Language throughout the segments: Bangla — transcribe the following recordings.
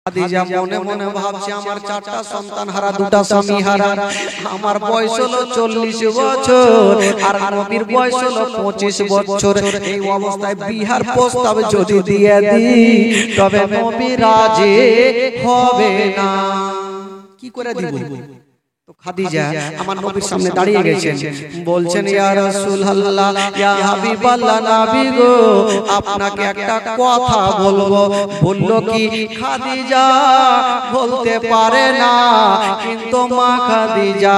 খাদিজা মনে মনে ভাবছে আমার চারটা সন্তান হারা, দুটা স্বামী হারা, আমার বয়স হলো 40 বছর আর নবীর বয়স হলো 25 বছর। এই অবস্থায় বিহার প্রস্তাব যদি দিয়ে দিই তবে নবী রাজি হবে না। কি করে দিব? তো খাদিজা আমার নবীর সামনে দাঁড়িয়ে গেছেন, বলছেন ইয়া রাসূলুল্লাহ, ইয়া হাবিবাল্লাহ, নবী গো আপনাকে একটা কথা বলবো। বলল কি? খাদিজা বলতে পারে না, কিন্তু মা খাদিজা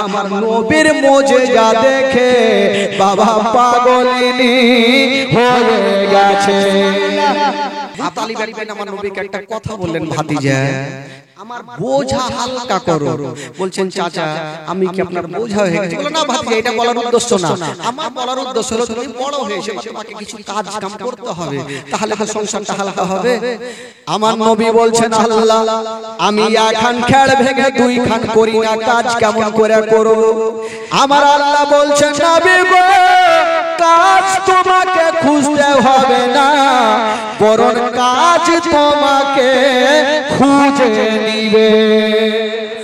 আমার নবীর মুজিজা দেখে বাবা পাগলিনী হয়ে গেছে। আবু তালিব একদিন আমার নবীকে একটা কথা বললেন, ভাতিজা আমার বোঝা হালকা করো। বলছেন চাচা আমি কি আপনার বোঝা হয়ে গেছি? বলো না ভাতিজা, এটা বলার উদ্দেশ্য না। আমার বলার উদ্দেশ্য হলো তুমি বড় হয়েছে, তোমাকে কিছু কাজ কাম করতে হবে, তাহলে তো সংসারটা হালকা হবে। আমার নবী বলছেন আল্লাহ আমি একখান খেড় ভেঙে দুই খান করি না, কাজ কেমন করে করব? আমার আল্লাহ বলছেন নবী গো কাজ তোমাকে খুঁজতে হবে না, বরং কাজ তোমাকে খুঁজে নিবে।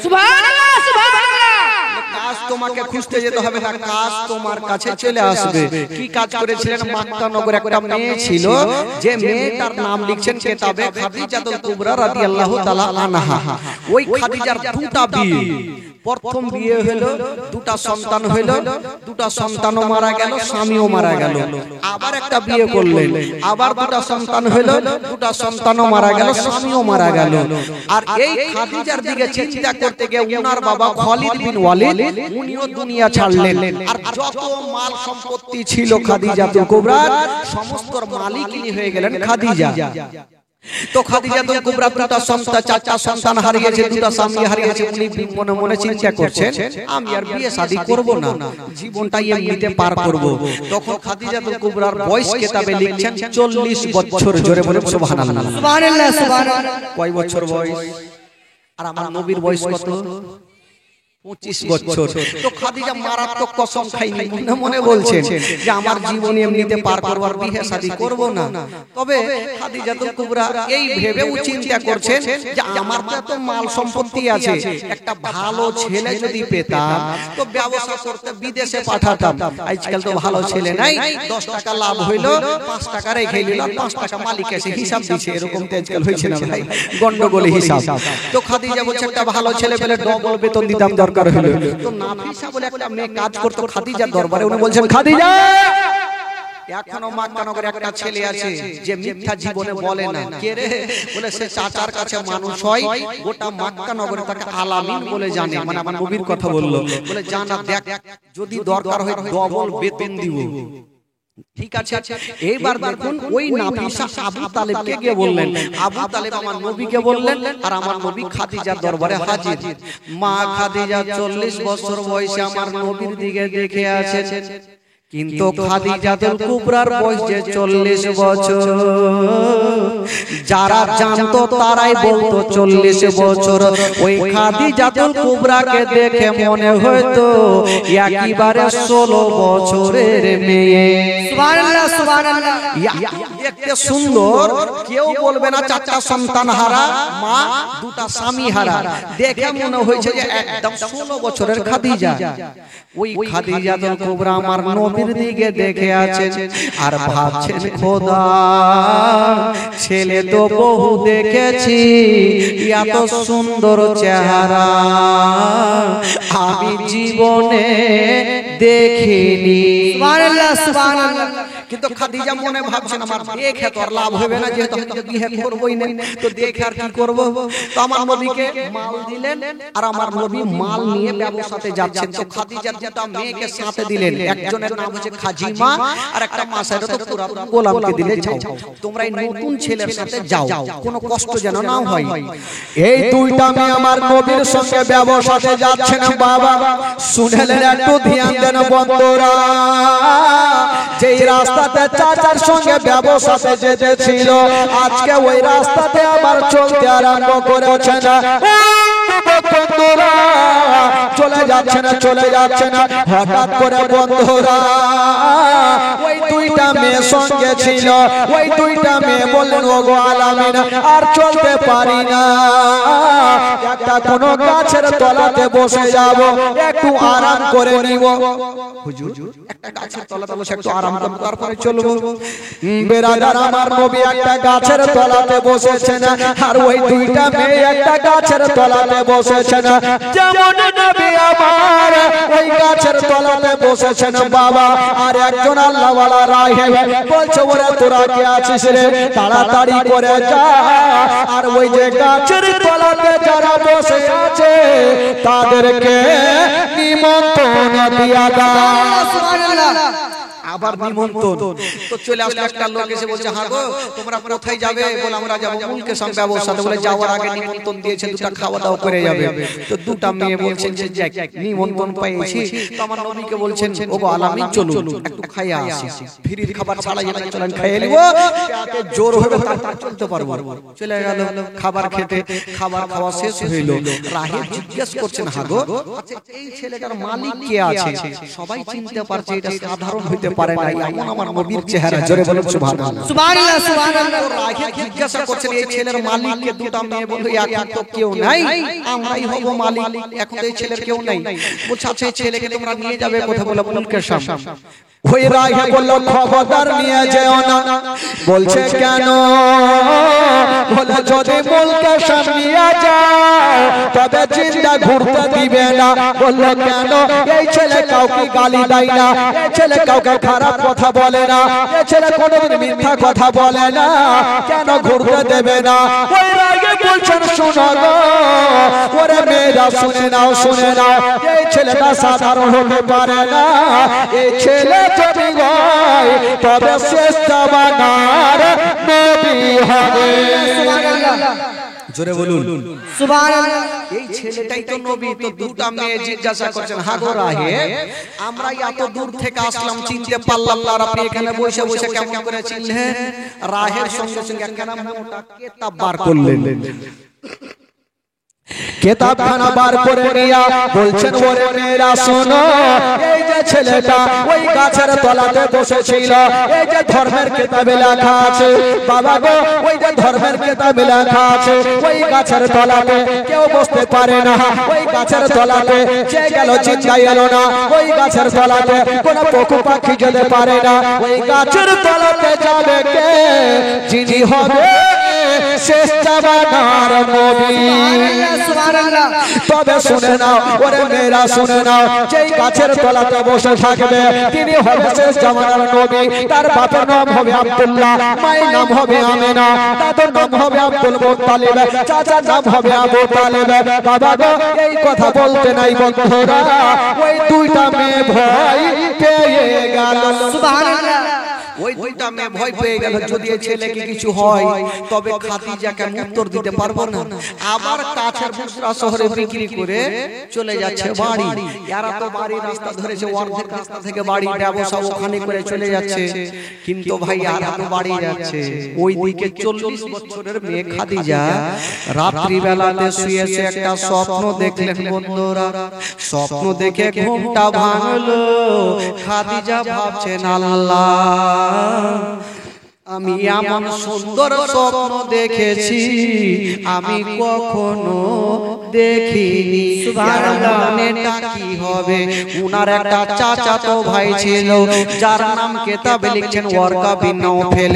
সুবহানাল্লাহ সুবহানাল্লাহ। কাজ তোমাকে খুঁজতে যেতে হবে না, কাজ তোমার কাছে চলে আসবে। কি কাজ করেছিলেন? মক্কা নগরে একটা মেয়ে ছিল, যে মেয়েটার নাম লিখছেন কিতাবে খাদিজাতুল কুবরা রাদিয়াল্লাহু তাআলা আনহা। ওই খাদিজার দুটা বিয়ে, প্রথম বিয়ে হলো, দুটা সন্তান হলো, দুটা সন্তানও মারা গেল, স্বামীও মারা গেল। আবার একটা বিয়ে করলেন, আবার দুটা সন্তান হলো, দুটা সন্তানও মারা গেল, স্বামীও মারা গেল। আর এই খাদিজার দিকে চিন্তা করতে গিয়ে উনার বাবা খালিদ বিন ওয়ালিদ উনিও দুনিয়া ছাড়লেন। আর যত মাল সম্পত্তি ছিল খাদিজাতুল কুবরার সমস্ত মালিকিনী হয়ে গেলেন খাদিজা। তো খাদিজাতুল কুবরা দুটা সন্তান, চারটা সন্তান হারিয়েছে, দুটা স্বামী হারিয়েছে। উনি মনে মনে চিন্তা করছেন আমি আর বিয়ে শাদী করব না, জীবনটাই এমনিতে পার করব। তখন খাদিজাতুল কুবরার বয়স কিতাবে লিখছেন 40 বছর। জোরে বলেন সুবহানাল্লাহ সুবহানাল্লাহ সুবহানাল্লাহ। কয় বছর বয়স? আর আমার নবীর বয়স কত? 25 বছর। তো খাদিজা মারাত্মক কসম খাইনি, মনে মনে বলছেন যে আমার জীবন এমনিতে পার করব, আর বিয়ে শাদী করব না। তবে খাদিজাতুল কুবরা এই ভেবেও চিন্তা করছেন যে আমার তো এত মাল সম্পত্তি আছে, একটা ভালো ছেলে যদি পেতাম তো ব্যবসা করতে বিদেশে পাঠাতাম। আজকাল তো ভালো ছেলে নাই, 10 টাকা লাভ হইলো 5 টাকা রেখে নিল, 5 টাকা মালিক এসে হিসাব দিছে। এরকম তো আজকাল হইছে না ভাই, গন্ডগোলে হিসাব। তো খাদিজা বলছে একটা ভালো ছেলে পেলে ডবল বেতন দিতাম দরকার হলো। তো নাফিসা বলে একটা মেয়ে কাজ করতো খাদিজার দরবারে। উনি বলছেন খাদিজা এখনো মক্কা নগরে একটা ছেলে আছে যে মিথ্যা জীবনে বলে না। কে রে? বলে সে চাচার কাছে মানুষ হয়, গোটা মক্কা নগরে তাকে আলামিন বলে জানে। মানে আমার নবীর কথা বললো। বলে জানা দেখ যদি দরকার হয় ডবল বেতন দিব। ঠিক আছে, এইবার দেখুন ওই নাফিসা আবু তালেবকে গিয়ে বললেন, আবু তালেব আমার নবীকে বললেন, আর আমার নবী খাদিজার দরবারে হাজির। মা খাদিজা 40 বছর বয়সে আমার নবীর দিকে দেখে আছেন, কিন্তু খাদিজাতুল কুবরার বয়স যে 40 বছর। যারা জানতো তারাই বলতো 40 বছর। ওই খাদিজাতুল কুবরাকে দেখে মনে হয়তো একেবারে 16 বছরের মেয়ে। সুবহানাল্লাহ সুবহানাল্লাহ। দেখতে সুন্দর, কেউ বলবে না চারটা সন্তান হারা মা, দুটা স্বামী হারা। দেখে মনে হয়েছে যে একদম 16 বছরের খাদিজা। ওই খাদিজাতুল কুবরা আমার নবীর দিকে দেখে আছেন আর ভাবছেন খোদা ছেলে তো বহু দেখেছি, এত সুন্দর চেহারা আমি জীবনে দেখিনি। সুবহানাল্লাহ সুবহানাল্লাহ। কিন্তু খাদিজা মনে ভাবছেন আমার দেখে তো আর লাভ হবে না, যেহেতু আমি তো বিয়ে করবই না, তো দেখে আর কি করব? তো আমার নবীকে মাল দিলেন, আর আমার নবী মাল নিয়ে ব্যবসাতে যাচ্ছেন। তো খাদিজার যেটা মেয়েকে সাথে দিলেন, একজনের নাম হচ্ছে খাজিমা, আর একটা মাসায়রা তো পুরাতন গোলামকে দিলে যাও তোমরা এই নতুন ছেলের সাথে যাও, কোনো কষ্ট যেন না হয়। এই দুইটা মেয়ে আমার নবীর সঙ্গে ব্যবসাতে যাচ্ছেন। বাবা শুনলেন, একটু ধ্যান দেন বন্ধুরা, যেই রাস্তাতে চাচার সঙ্গে ব্যবসাতে যেতেছিল আজকে ওই রাস্তাতে আবার চলতে আরম্ভ করেছেন। বন্ধুরা চলে যাচ্ছে না হঠাৎ করে বন্ধুরা ওই দুইটা মেয়ে সঙ্গে ছিল ওই দুইটা মেয়ে বললেন ওগো আলামিন আর চলতে পারি না একটা কোন গাছের তলাতে বসে যাব একটু আরাম করে নিব হুজুর একটা গাছের তলাতে বসে একটু আরাম করব তারপরে চলবো বেরাদার আমার নবী একটা গাছের তলাতে বসেছেন আর ওই দুইটা মেয়ে একটা গাছের তলাতে বসেছেন যেমন নবী আমার ওই গাছের তলাতে বসেছেন বাবা আর একজন আল্লাহওয়ালা রাহিব বলছে ওরে তোরা কে আছিস রে তাড়াতাড়ি করে যা আর ওই যে গাছের তলাতে যারা বসে আছে তাদেরকে নিমন্ত্রণ দিয়া দাও সুবহানাল্লাহ আবার নিমন্ত্রণ তো চলে আসলো একটা লোক এসে বলছে হ্যাঁ গো তোমরা কোথায় যাবে বলে আমরা যাব মুলকে সঙ্গে ব্যবস্থাতে বলে যাওয়ার আগে নিমন্ত্রণ দিয়েছে দুটো খাওয়া দাওয়া করে যাবে তো দুটো মেয়ে বলছেন যে যাক নিমন্ত্রণ পেয়েছি তো আমার নবীকে বলছেন ওগো আলামিন চলুন একটু খাইয়া আসি ফ্রির খাবার ছাড়া যেটা চলেন খেয়ে নিব যাতে জোর হবে তারপর চলতে পারবো চলে গেল খাবার খেতে খাবার খাওয়া শেষ হইল রাহিব জিজ্ঞেস করছেন হ্যাঁ গো আচ্ছা এই ছেলেটার মালিক কে আছে সবাই চিনতে পারছে এটা সাধারণ হইতে পারে না এমন আমার নবীর চেহারা জোরে বলুন সুবহানাল্লাহ সুবহানাল্লাহ সুবহানাল্লাহ রাহিব জিজ্ঞাসা করছেন এই ছেলের মালিককে দুটো মেয়ে বলল এখন তো কেউ নাই আমরাই হব মালিক এখন এই ছেলের কেউ নাই বলছে আচ্ছা এই ছেলেকে তোমরা নিয়ে যাবে কোথায় বলে মুলকের সামনে ওই রাহিব বলল খবরদার নিয়ে যেও না বলছে কেন বলে যদি মুলকের সামনে নিয়ে যাও তবে জিন্দা ঘুরতে দিবে না বলল কেন এই ছেলে কাউকে গালি দেয় না এই ছেলে কাউকে খারাপ কথা বলে না এই ছেলে কোনোদিন মিথ্যা কথা বলে না কেন ঘুরতে দেবে না ওই রাগে বলছেন শোনো গো ওরে মেয়েরা শুনে নাও এই ছেলেটা সাধারণ হতে পারে না এই ছেলে যদি হয় তবে শ্রেষ্ঠ বানার নবী হবে সুবহানাল্লাহ জোরে বলুন সুবহানাল্লাহ এই ছেলেটাই তো নবী তো দুটো মেয়ে জিজ্ঞাসা করছেন হ্যাঁ গো রাহিব আমরা এত দূর থেকে আসলাম চিনতে পারলাম না আর আপনি এখানে বসে বসে কেমন করে চিনলেন রাহের সঙ্গে সঙ্গে একখানা মোটা কিতাব বার করলেন কিতাবখানা বার করে নিয়া বলছেন ওরে মেয়েরা শোনো এই যে ছেলেটা ওই গাছের তলাতে বসেছিল এই যে ধর্মের কিতাবে লেখা আছে বাবা গো ওই যে ধর্মের কিতাবে লেখা আছে ওই গাছের তলাতে কেউ বসতে পারে না ওই গাছের তলাতে যে গেল চিন্তা এলো না ওই গাছের তলাতে কোনো পশু পাখি যেতে পারে না ওই গাছের তলাতে যাবে কে যিনি হবে শেষ জামানার নবী সুবহানাল্লাহ তবে শুনে নাও ওরে মেয়েরা শুনে নাও যেই গাছের তলাতে বসে থাকবে তিনি হবে শেষ জামানার নবী তার বাপের নাম হবে আব্দুল্লাহ মায়ের নাম হবে আমিনা দাদুর নাম হবে আব্দুল মুত্তালিব চাচার নাম হবে আবু তালেব বাবা গো এই কথা বলতে নাই বন্ধুরা ওই দুইটা মেয়ে ভয় পেয়ে গেল সুবহানাল্লাহ ওই দুইটা মেয়ে ভয় পেয়ে গেল যদি এই ছেলেকে কিছু হয় তবে খাদিজাকে উত্তর দিতে পারবো না আবার কাছের বুসরা শহরে বিক্রি করে চলে যাচ্ছে বাড়ি এরা তো বাড়ি রাস্তা ধরেছে অর্ধেক রাস্তা থেকে বাড়ি ব্যবসা ওখানে করে চলে যাচ্ছে কিন্তু ভাই আর তো বাড়ি যাচ্ছে ওই দিকে 40 বছরের মেয়ে খাদিজা রাত্রি বেলাতে শুয়েছে একটা স্বপ্ন দেখলেন বন্ধুরা স্বপ্ন দেখে ঘুমটা ভাঙলো খাদিজা ভাবছেন আল্লাহ আমি এমন সুন্দর স্বপ্ন দেখেছি আমি কখনো দেখিনি সুবহানাল্লাহ এটা কি হবে উনার একটা চাচাতো ভাই ছিল যার নাম কিতাবে লিখছেন ওয়ারকা বিন নাওফেল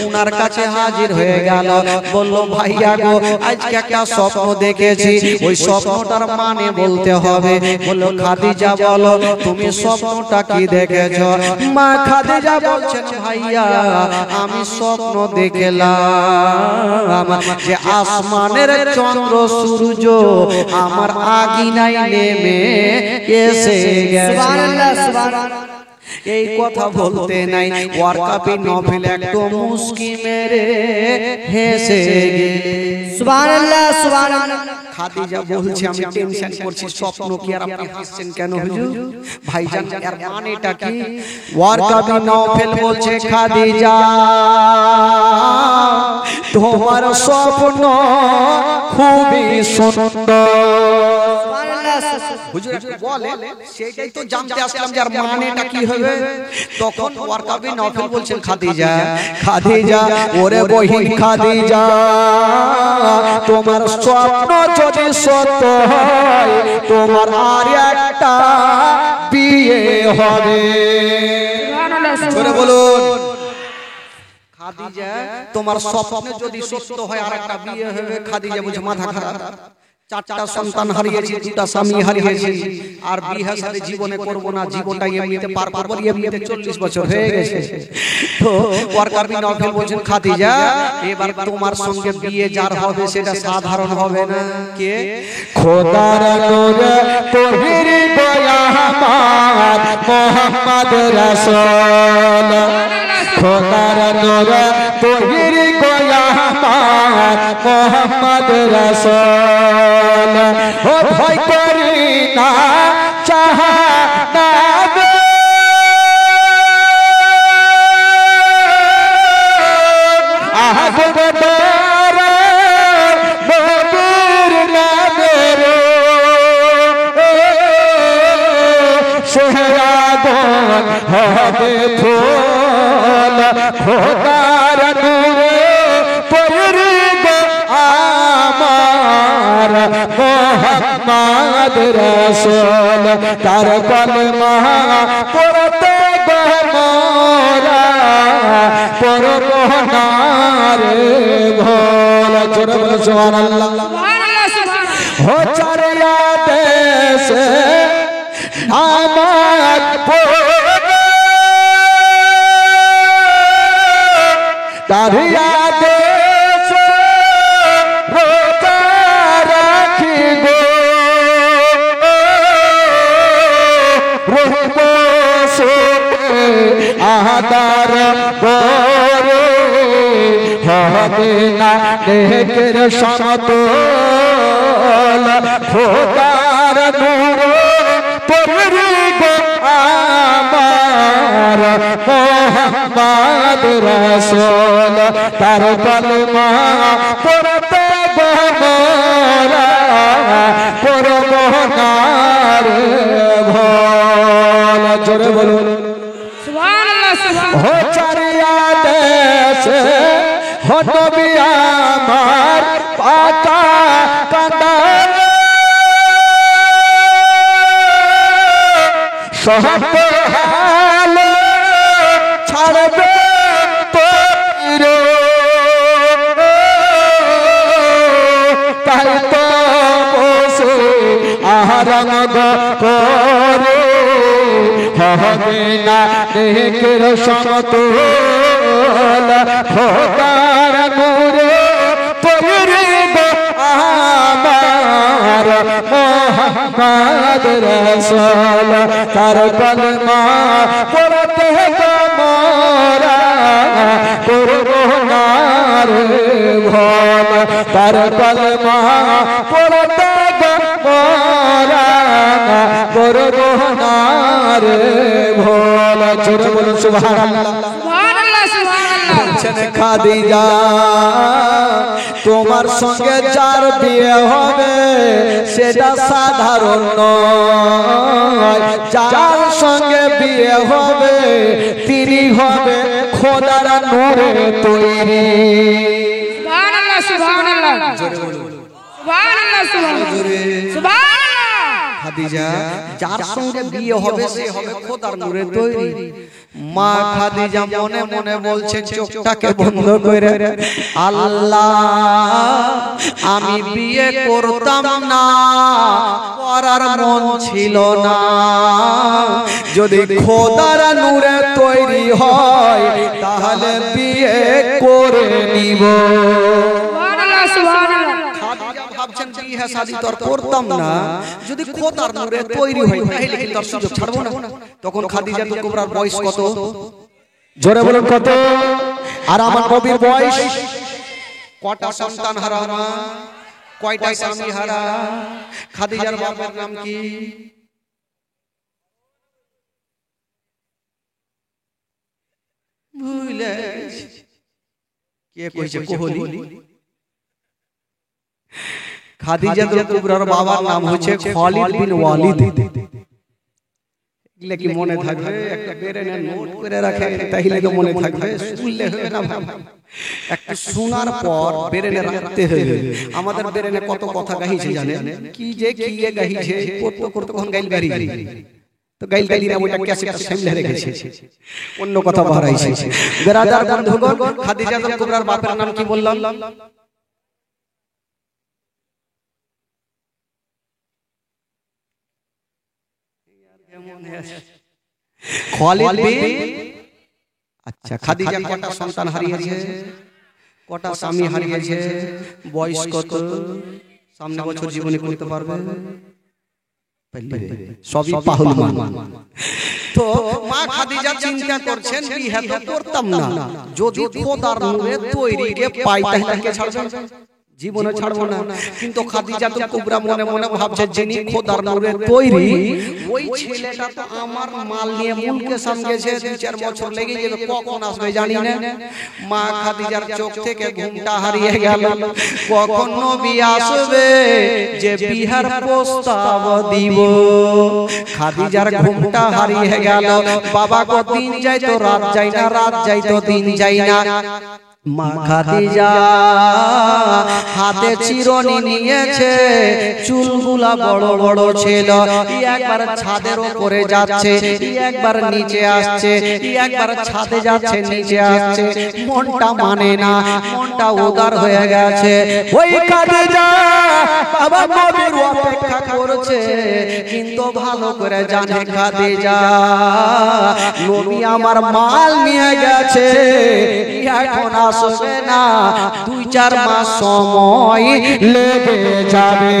উনার কাছে হাজির হয়ে গেল বলল ভাইয়া গো আজকে একটা স্বপ্ন দেখেছি ওই স্বপ্নটার মানে বলতে হবে বলল খাদিজা বলো তুমি স্বপ্নটা কি দেখেছো মা খাদিজা বলছেন ভাইয়া আমি স্বপ্ন দেখলাম যে আসমানের চন্দ্র সূর্য আমার আগিনায় নেমে এসে গেছে সুবহানাল্লাহ সুবহানাল্লাহ এই কথা বলতে নাই ওয়ারকা বিন নফল একটু মুস্কি মেরে হেসে গেলে। সুবহানাল্লাহ সুবহানাল্লাহ। খাদিজা বলছে আমি টেনশন করছি, স্বপ্ন কি আর আপনি হাসছেন কেন হুজুর? ভাইজান এর মানেটা কি? ওয়ারকা বিন নফল বলছে খাদিজা তোমার স্বপ্ন খুবই সুন্দর। হুজুর একটু বলে, সেটাই তো জানতে আসলাম যে আর মানেটা কি হবে। তখন ওয়ারকা বিন নফল বলছেন খাদিজা, খাদিজা ওরে বহিন খাদিজা তোমার স্বপ্ন যদি সত্য হয় তোমার আর একটা বিয়ে হবে। জোরে বলুন। খাদিজা তোমার স্বপ্ন যদি সত্য হয় আর একটা বিয়ে হবে। খাদিজা বলছে মাথা খারাপ, চারটা সন্তান হারিয়েছি, দুটা স্বামী হারিয়েছি, আর বিয়ে শাদী জীবনে করব না, জীবনটা এমনিতে পার করব, এমনিতে 40 বছর হয়ে গেছে। তো ওয়ারকা বিন নফল বলেন খাদিজা এবার তোমার সঙ্গে বিয়ে যার হবে সেটা সাধারণ হবে না। কে? খোদার নূরে তোহির গোলামাত মুহাম্মদ রাসূল। খোদার নূরে তোহির গোলামাত মুহাম্মদ রাসূল। ও ভয় করি না জাহান্নামে, আগুন ধরে নবীর নামের সেরাগুন হবে ফুল। খোদার নূরে তৈরি গো আমার মুহাম্মদ রাসূল। তার কলমা পড়তে গো মোরা পড়ব না রে ভোল। জোরে বলো সুবহানাল্লাহ। हो चरिया देश नामात दरिया देश रोता राखी गो रोबो से आदार गोरे হবে না নেকের সমতল। খোদার নূরে তৈরি গো আমার মুহাম্মদ রাসূল। তার কলমা পড়তে গো মোরা পড়ব না রে ভোল। জোরে বলুন সুবহানাল্লাহ সুবহানাল্লাহ। हो चरिया देश हो नबी আমার পাতা কাঁদার সব হাল ছাড়বে তোরে, তাই তো বসে আহরণ করে হবে না নেকের সমতল। খোদার নূরে তৈরি গো আমার মুহাম্মদ রাসূল। তার কলমা পড়তে গো মোরা করব না রে ভোল। তার কলমা পড়তে গো মোরা করব না রে ভোল। জোরে বলুন সুবহানাল্লাহ সুবহানাল্লাহ সুবহানাল্লাহ। বলছেন খাদিজা তোমার সঙ্গে যার বিয়ে হবে সেটা সাধারণ নয়, যার সঙ্গে বিয়ে হবে তিনি হবে খোদার নূরে তৈরি। সুবহানাল্লাহ সুবহানাল্লাহ সুবহানাল্লাহ সুবহানাল্লাহ। খাদিজা যার সঙ্গে বিয়ে হবে সে হবে খোদার নূরে তৈরি। মা খাদিজা মনে মনে বলছে চোখটাকে বন্ধ করে, আল্লাহ আমি বিয়ে করতাম না, করার মন ছিল না, যদি খোদার নূরে তৈরি হয় তাহলে বিয়ে করে নিব। সুবহানাল্লাহ সুবহানাল্লাহ। খাদিজা ভাবছেন বিয়ে শাদী তোর করতাম না, যদি খোদার নূরে তৈরি হয় তাহলে কি তোর সুযোগ ছাড়বো না? তখন খাদিজা কুবরার বয়স কত? জোরে বলুন কত? আর আমার নবীর বয়স কটা সন্তান হারা মা, কয়টা স্বামী হারা? খাদিজার বাবার নাম কি? ভুলে কে কইছে? কোহলি। খাদিজা কুবরার বাবার নাম হচ্ছে খালিদ বিন ওয়ালিদ। এগুলা কি মনে থাকবে? একটা বেরেনে নোট করে রাখেন তাহলে কি মনে থাকবে? শুনলে হবে না ভাই, একটা শোনার পর বেরেনে রাখতে হবে। আমাদের বেরেনে কত কথা গাইছে জানেন? কি যে কি গাইছে, করতে করতে কোন গাইল গাড়ি তো গাইল গাইলি না, ওটা ক্যাসেটটা সামনে রেখেছে, অন্য কথা বাড়াইছে। বেরাদার বন্ধুগণ, খাদিজা কুবরার বাবার নাম কি বললাম? খালিদ বিন। আচ্ছা, খাদিজা কটা সন্তান হারিয়েছে, কটা স্বামী হারিয়েছে, বয়স কত, সামনে বছর জীবনে করতে পারবে? সবই পাহুল মান। তো মা খাদিজা চিন্তা করছেন বিয়ে তো করতাম না, যদি খোদার নূরে তৈরিকে পাই তাহলে কে ছাড়বে? জীবনে ছাড়বো না। কিন্তু খাদিজা কুবরা মনে মনে ভাবছে, যিনি খোদার নূরে তৈরি, ওই ছেলেটা তো আমার মাল নিয়ে মুলকে সামনে গেছে, 2-4 বছর লেগে যাবে, কখন আসবে জানি না। মা খাদিজার চোখ থেকে ঘুমটা হারিয়ে গেল, কখন নবী আসবে যে বিহার প্রস্তাব দিব। খাদিজার ঘুমটা হারিয়ে গেল, বাবা গো দিন যায় তো রাত যায় না, রাত যায় তো দিন যায় না। মা খাদিজা হাতে চিরুনি নিয়েছে, চুলগুলা বড় বড় ছিল, একবার ছাদের উপরে যাচ্ছে, একবার নিচে আসছে, একবার ছাদে যাচ্ছে নিচে আসছে, মনটা মানে না, মনটা উদার হয়ে গেছে। ওই খাদিজা বাবা নবীর অপেক্ষা করছে, কিন্তু ভালো করে জানে খাদিজা নবী আমার মাল নিয়ে গেছে, এখন আসবে না, 2-4 মাস সময় লেগে যাবে।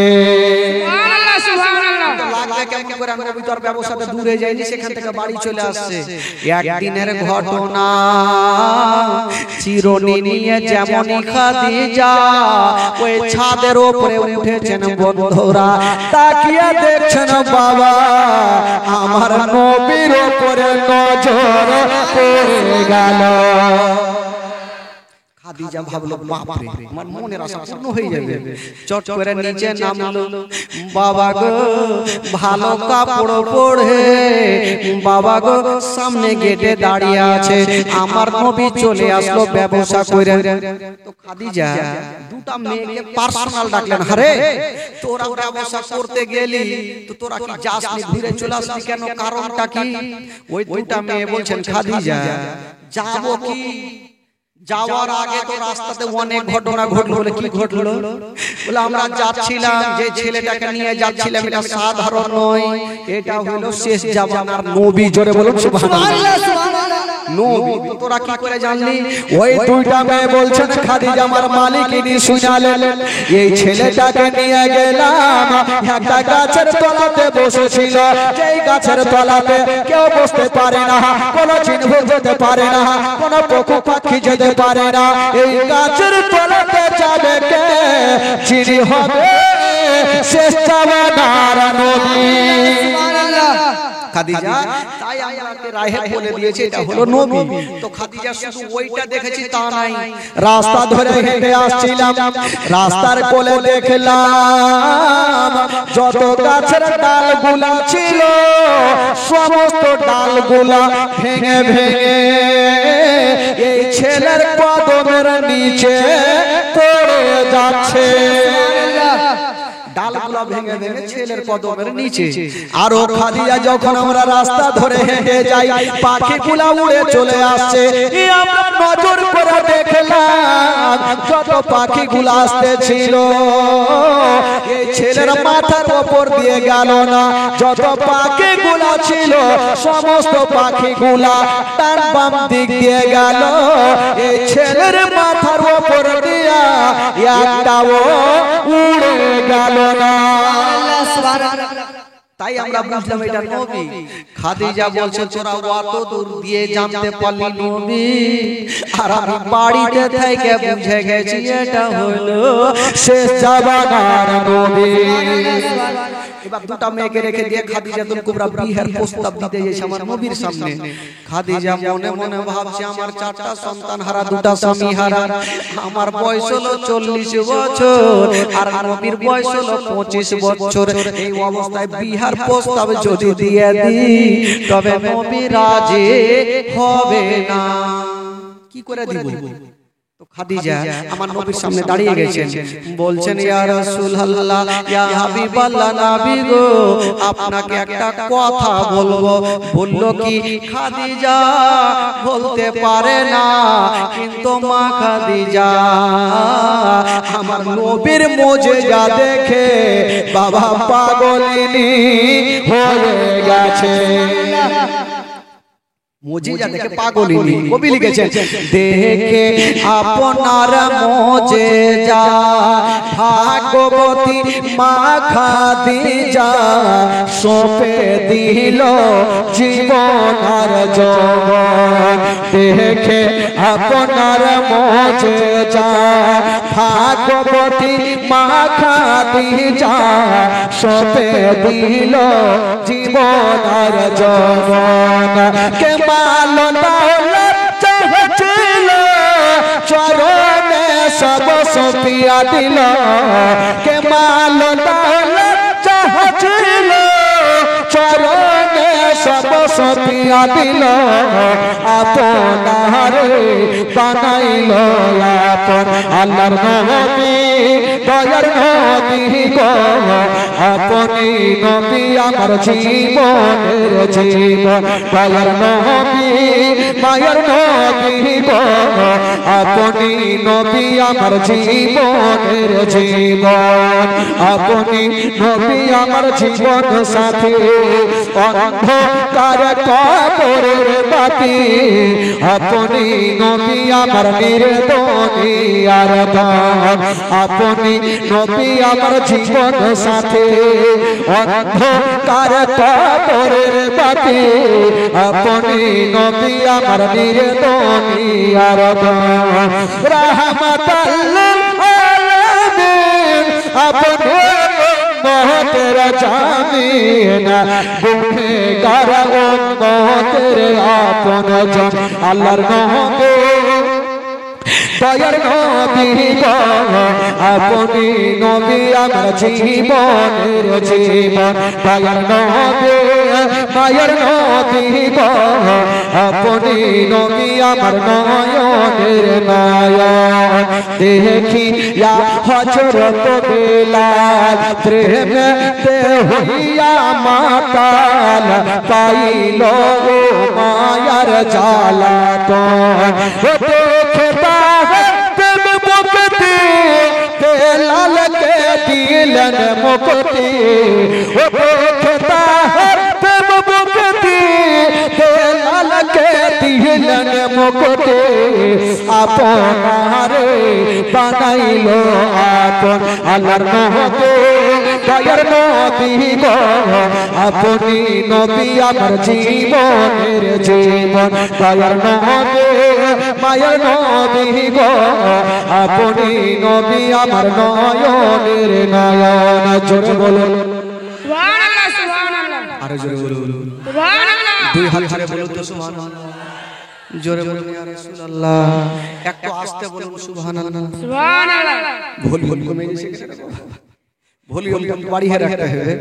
ব্যবসাটা দূরে যায়নি, সেখান থেকে বাড়ি চলে আসছে। একদিনের ঘটনা, চিরুনি নিয়ে যেমনই খাদিজা ওই ছাদের উপরে উঠেছেন, বন্ধুরা তাকিয়ে দেখছেন, বাবা আমার নবীর উপরে নজর পড়ে গেল। খাদিজা ভাবলো, বাপ রে, আমার মনের আশা পূর্ণ হয়ে যাবে। চট করে নিচে নামলো, বাবা গো ভালো কাপড় পরে, বাবা গো সামনে গেটে দাঁড়িয়ে আছে, আমার নবী চলে আসলো ব্যবসা করে। তো খাদিজা দুটা মেয়েকে পার্সোনাল ডাকলেন, আরে তোরা ব্যবসা করতে গেলি তো তোরা কি যাসনি, ঘুরে চলে আসলি কেন, কারণটা কি? ওই দুটা মেয়ে বলছেন, খাদিজা যাবো কি, যাওয়ার আগে তো রাস্তাতে অনেক ঘটনা ঘটলো। বলে কি ঘটলো? বলে আমরা যাচ্ছিলাম, যে ছেলেটাকে নিয়ে যাচ্ছিলাম এটা সাধারণ নয়, এটা হলো শেষ জামানার নবী। জোরে বলুন সুবহানাল্লাহ। নবী তোরা কি করে জানলি? ওই দুইটা মেয়ে বলছেন, খাদিজা আমার মালিকিনী শুনালেন, এই ছেলেটাকে নিয়ে গেলাম, একটা গাছের তলাতে বসেছিল, যেই গাছের তলাতে কেউ বসতে পারে না, কোনো চিহ্ন যেতে পারে না, কোনো পশু পাখি যেতে পারে না, এই গাছের তলাতে যাবে কে? যিনি হবে শেষ জামানার নবী। খাদিজা তাই আমাকে রাহে বলে দিয়েছে এটা হলো নবী। তো খাদিজা শুধু ওইটা দেখেছি তা নাই, রাস্তা ধরে হেঁটে আসছিলাম, রাস্তার কোলে দেখলাম যত গাছের ডালগুলা ছিল সমস্ত ডালগুলা ভেঙে ভেঙে এই ছেলের কদমের নিচে পড়ে যাচ্ছে। ডালগুলা ভেঙে ভেঙে ছেলের কদমের নিচে। আরো খাদিজা যখন আমরা রাস্তা ধরে হেঁটে যাই, পাখিগুলা উড়ে চলে আসছে, আমরা নজর করে দেখলাম যত পাখিগুলা আসতেছিল এই ছেলের মাথার উপর দিয়ে গেল না, যত পাখিগুলা ছিল সমস্ত পাখিগুলা ডান বাম দিক দিয়ে গেল, এই ছেলের মাথার উপর দিয়া একটাও উড়ে গেল না। তাই আমরা বুঝলাম এটা নবী। খাদিজা বলছে তোরা অত দূর দিয়ে জানতে পারলি নবী, আর আমি বাড়িতে থেকে বুঝে গেছি এটা হলো শেষ জামানার নবী। এবার দুটা মেয়েকে রেখে দিয়ে খাদিজাতুল কুবরা বিয়ের প্রস্তাব দিতে এসে আমার নবীর সামনে খাদিজা মনে মনে ভাবছে আমার চারটা সন্তান হারা, দুটা স্বামী হারা, আমার বয়স হলো 40 বছর আর নবীর বয়স হলো 25 বছর। এই অবস্থায় বিহার প্রস্তাব যদি দিয়ে দিই তবে নবী রাজি হবে না। কি করে দিব? তো খাদিজা আমার নবীর সামনে দাঁড়িয়ে গেছেন, বলছেন ইয়া রাসূলুল্লাহ, ইয়া হাবিবাল্লাহ, নবী গো আপনাকে একটা কথা বলবো। বলল কি? খাদিজা বলতে পারে না, কিন্তু মা খাদিজা আমার নবীর মুজিজা দেখে বাবা পাগলিনী হয়ে গেছে। মুজিজা দেখে পাগলিনী কবি লিখেছেন, দেখে আপনার মুজিজা ভাগবতী মা খাদিজা সঁপে দিল জীবন আর যৌবন। দেখে আপনার মুজিজা ভাগবতী মা খাদিজা সঁপে দিল জীবন আর যৌবন। কে মাল দৌলত চাহছিল চরণে সব সপিয়া দিল। কে মাল দৌলত চাহছিল চরণে সব সপিয়া দিল। আপনারে বানাইল আপন আল্লাহর নবী, দয়ার নবী গো আপনি নবী আমার জীবনের জীবন। দয়ার নবী মায়ের নবী গো আপনি নবী আমার জীবনের জীবন। আপনি নবী আমার জীবন সাথী, অন্ধকার কবরের বাতি। আপনি নবী আমার নির্দোষী আর দান। আপনি নবী আমার জীবন সাথী, অন্ধকার কবরের বাতি। আপনি নবী আমার নির্দোষী আর দান। রাহমাতাল লিল আলামিন আপনি উম্মতের জামিন। গুনেহগার উম্মতের আপন জন আল্লাহর নবী, দয়ার নবী গো আপনি নবী আমার জীবনের জীবন। দয়ার নবী মায়ের নবী গো আপনি নবী আমার নয়নের নয়ন। দেখিয়া হযরত বিলাল প্রেমেতে হইয়া মাতাল, পাইল মায়ার জ্বালাতন। দেখে বেলাল কে দিলেন মুক্তি, ও দেখতা প্রেম মুক্তি। বেলাল কে দিলেন মুক্তি, আপনারে বানাইল আপন আল্লাহর নবী, দয়ার নবী গো আপনি নবী আমার জীবনের জীবন। দয়ার নবী মায়ের নবী গো আপনি নবী আমার নয়নের নয়ন। জোরে বলুন সুবহানাল্লাহ, সুবহানাল্লাহ, আরে জোরে বলুন, সুবহানাল্লাহ। দুই হাত ধরে বলুন তো সুবহানাল্লাহ। জোরে বলুন ইয়া রাসূলুল্লাহ, একটু আস্তে বলুন সুবহানাল্লাহ। সুবহানাল্লাহ। ভলিউম কমে গেছে, ভলিউমটা বাড়িয়ে রাখতে হবে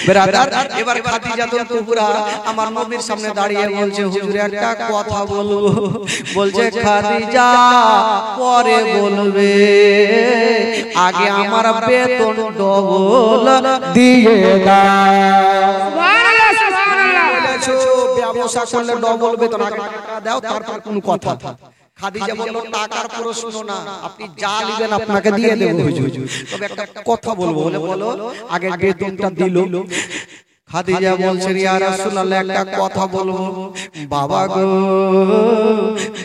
ব্রাদার। এবার খাদিজাতুল কুবরা আমার নবীর সামনে দাঁড়িয়ে বলছে, হুজুর একটা কথা বলবো। বলছে খাদিজা পরে বলবে, আগে আমার বেতন ডবল দিয়ে দাও। সুবহানাল্লাহ, সুবহানাল্লাহ। বলেছো ব্যবসা করলে ডবল বেতন, আগে টাকা দাও তারপর কোন কথা। খাদিজা বলল টাকার প্রশ্ন না, আপনি যা নেবেন আপনাকে দিয়ে দেব হুজুর, তবে একটা কথা বলবো। বলে বলো, আগে বেতনটা দিল। খাদিজা বলছেন ইয়া রাসূলুল্লাহ একটা কথা বলবো। বাবা গো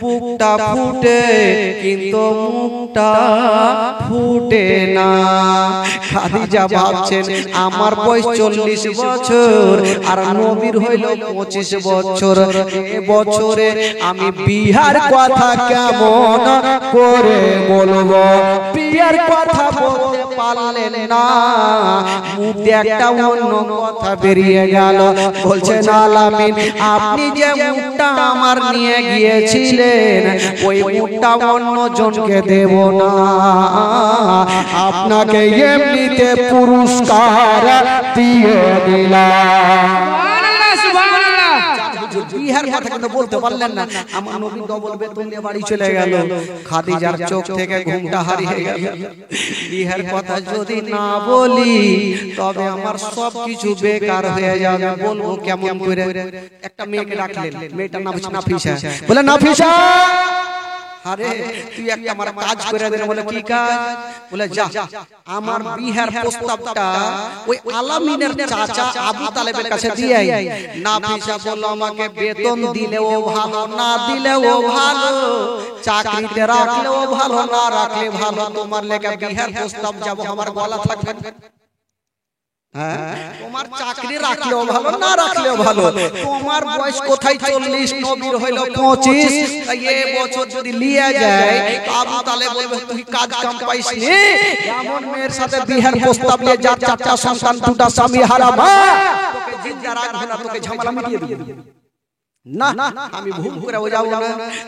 বুকটা ফুটে কিন্তু মুখটা ফুটে না। খাদিজা ভাবছেন আমার বয়স 40 বছর আর নবীর হইল 25 বছর, এ বছরে আমি বিহার কথা কেমন করে বলবো? বিয়ার কথা বলতে পারলেন না, মুখ দিয়ে একটা অন্য কথা বেরিয়ে গেল। বলছেন আলামিন আপনি যে মুখটা আমার নিয়ে গিয়েছিলেন ওই মুখটা অন্য জনকে দেব না, আপনাকে এমনিতে পুরস্কার দিয়ে দিলাম। সুবহানাল্লাহ সুবহানাল্লাহ। বিহার কথা কিন্তু বলতে পারলেন না, আমার নবী ডবল বেতন নিয়ে বাড়ি চলে গেল। খাদিজার চোখ থেকে ঘুমটা হারিয়ে গেল। বিহার কথা যদি না বলি তবে আমার সব কিছু বেকার হয়ে যাবে। বলবো কেমন করে? একটা মেয়েকে ডাকলেন, মেয়েটার নাম হচ্ছে নাফিসা। বলে নাফিসা আরে তুই একটা আমার কাজ করে দে। বলে কি কাজ? বলে যা আমার বিহার প্রস্তাবটা ওই আলামিনের চাচা আবু তালেবের কাছে দিয়ে আই। নাফিসা বলল আমাকে বেতন দিলেও ভালো না দিলেও ভালো, চাকরিতে রাখলেও ভালো না রাখলে ভালো, তোমার লেগে বিহার প্রস্তাব যাব, আমার গলা থাকবে। তোমার চাকরি রাখলেও ভালো না রাখলেও ভালো, তোমার বয়স কোথায় 40, নবীর হইল 25, এই বছর যদি লিয়ে যায় আবু তালেব বলবে তুই কাজ কাম পাইছিস নি, এমন মেয়ের সাথে বিহার প্রস্তাব নিয়ে যার 4টা সন্তান 2টা স্বামী হারা মা, তোকে জিন্দা রাখবে না, তোকে ঝামেলা মিটিয়ে দিবে। না আমি ভুল করে যাব না।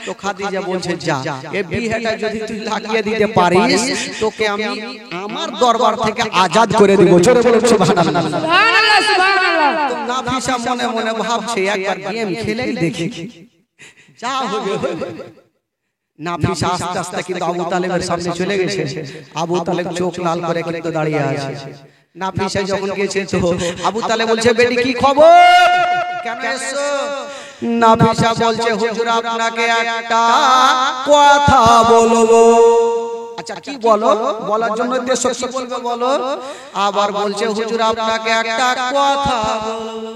তো খাদিজা বলছে যা এই বিয়েটা যদি তুই লাগিয়ে দিতে পারিস তোকে আমি আমার দরবার থেকে আজাদ করে দিব। জোরে বলুন সুবহানাল্লাহ। সুবহানাল্লাহ সুবহানাল্লাহ। তো নাফিসা মনে মনে ভাবছে একবার গেম খেলেই দেখি যা হবে হবে। নাফিসা আস্তে আস্তে কিন্তু আবু তালেবের সামনে চলে গেছে। আবু তালেব চোখ লাল করে কিন্তু দাঁড়িয়ে আছে। নাফিসা যখন গেছে তো আবু তালেব বলছে বেটি কি খবর, কেন এসেছো? নাফিসা বলছে হুজুর আপনাকে একটা কথা বলবো। আচ্ছা কি বলো? বলার জন্য উদ্দেশ্য কি বলবে বলো? আবার বলছে হুজুর আপনাকে একটা কথা বলবো।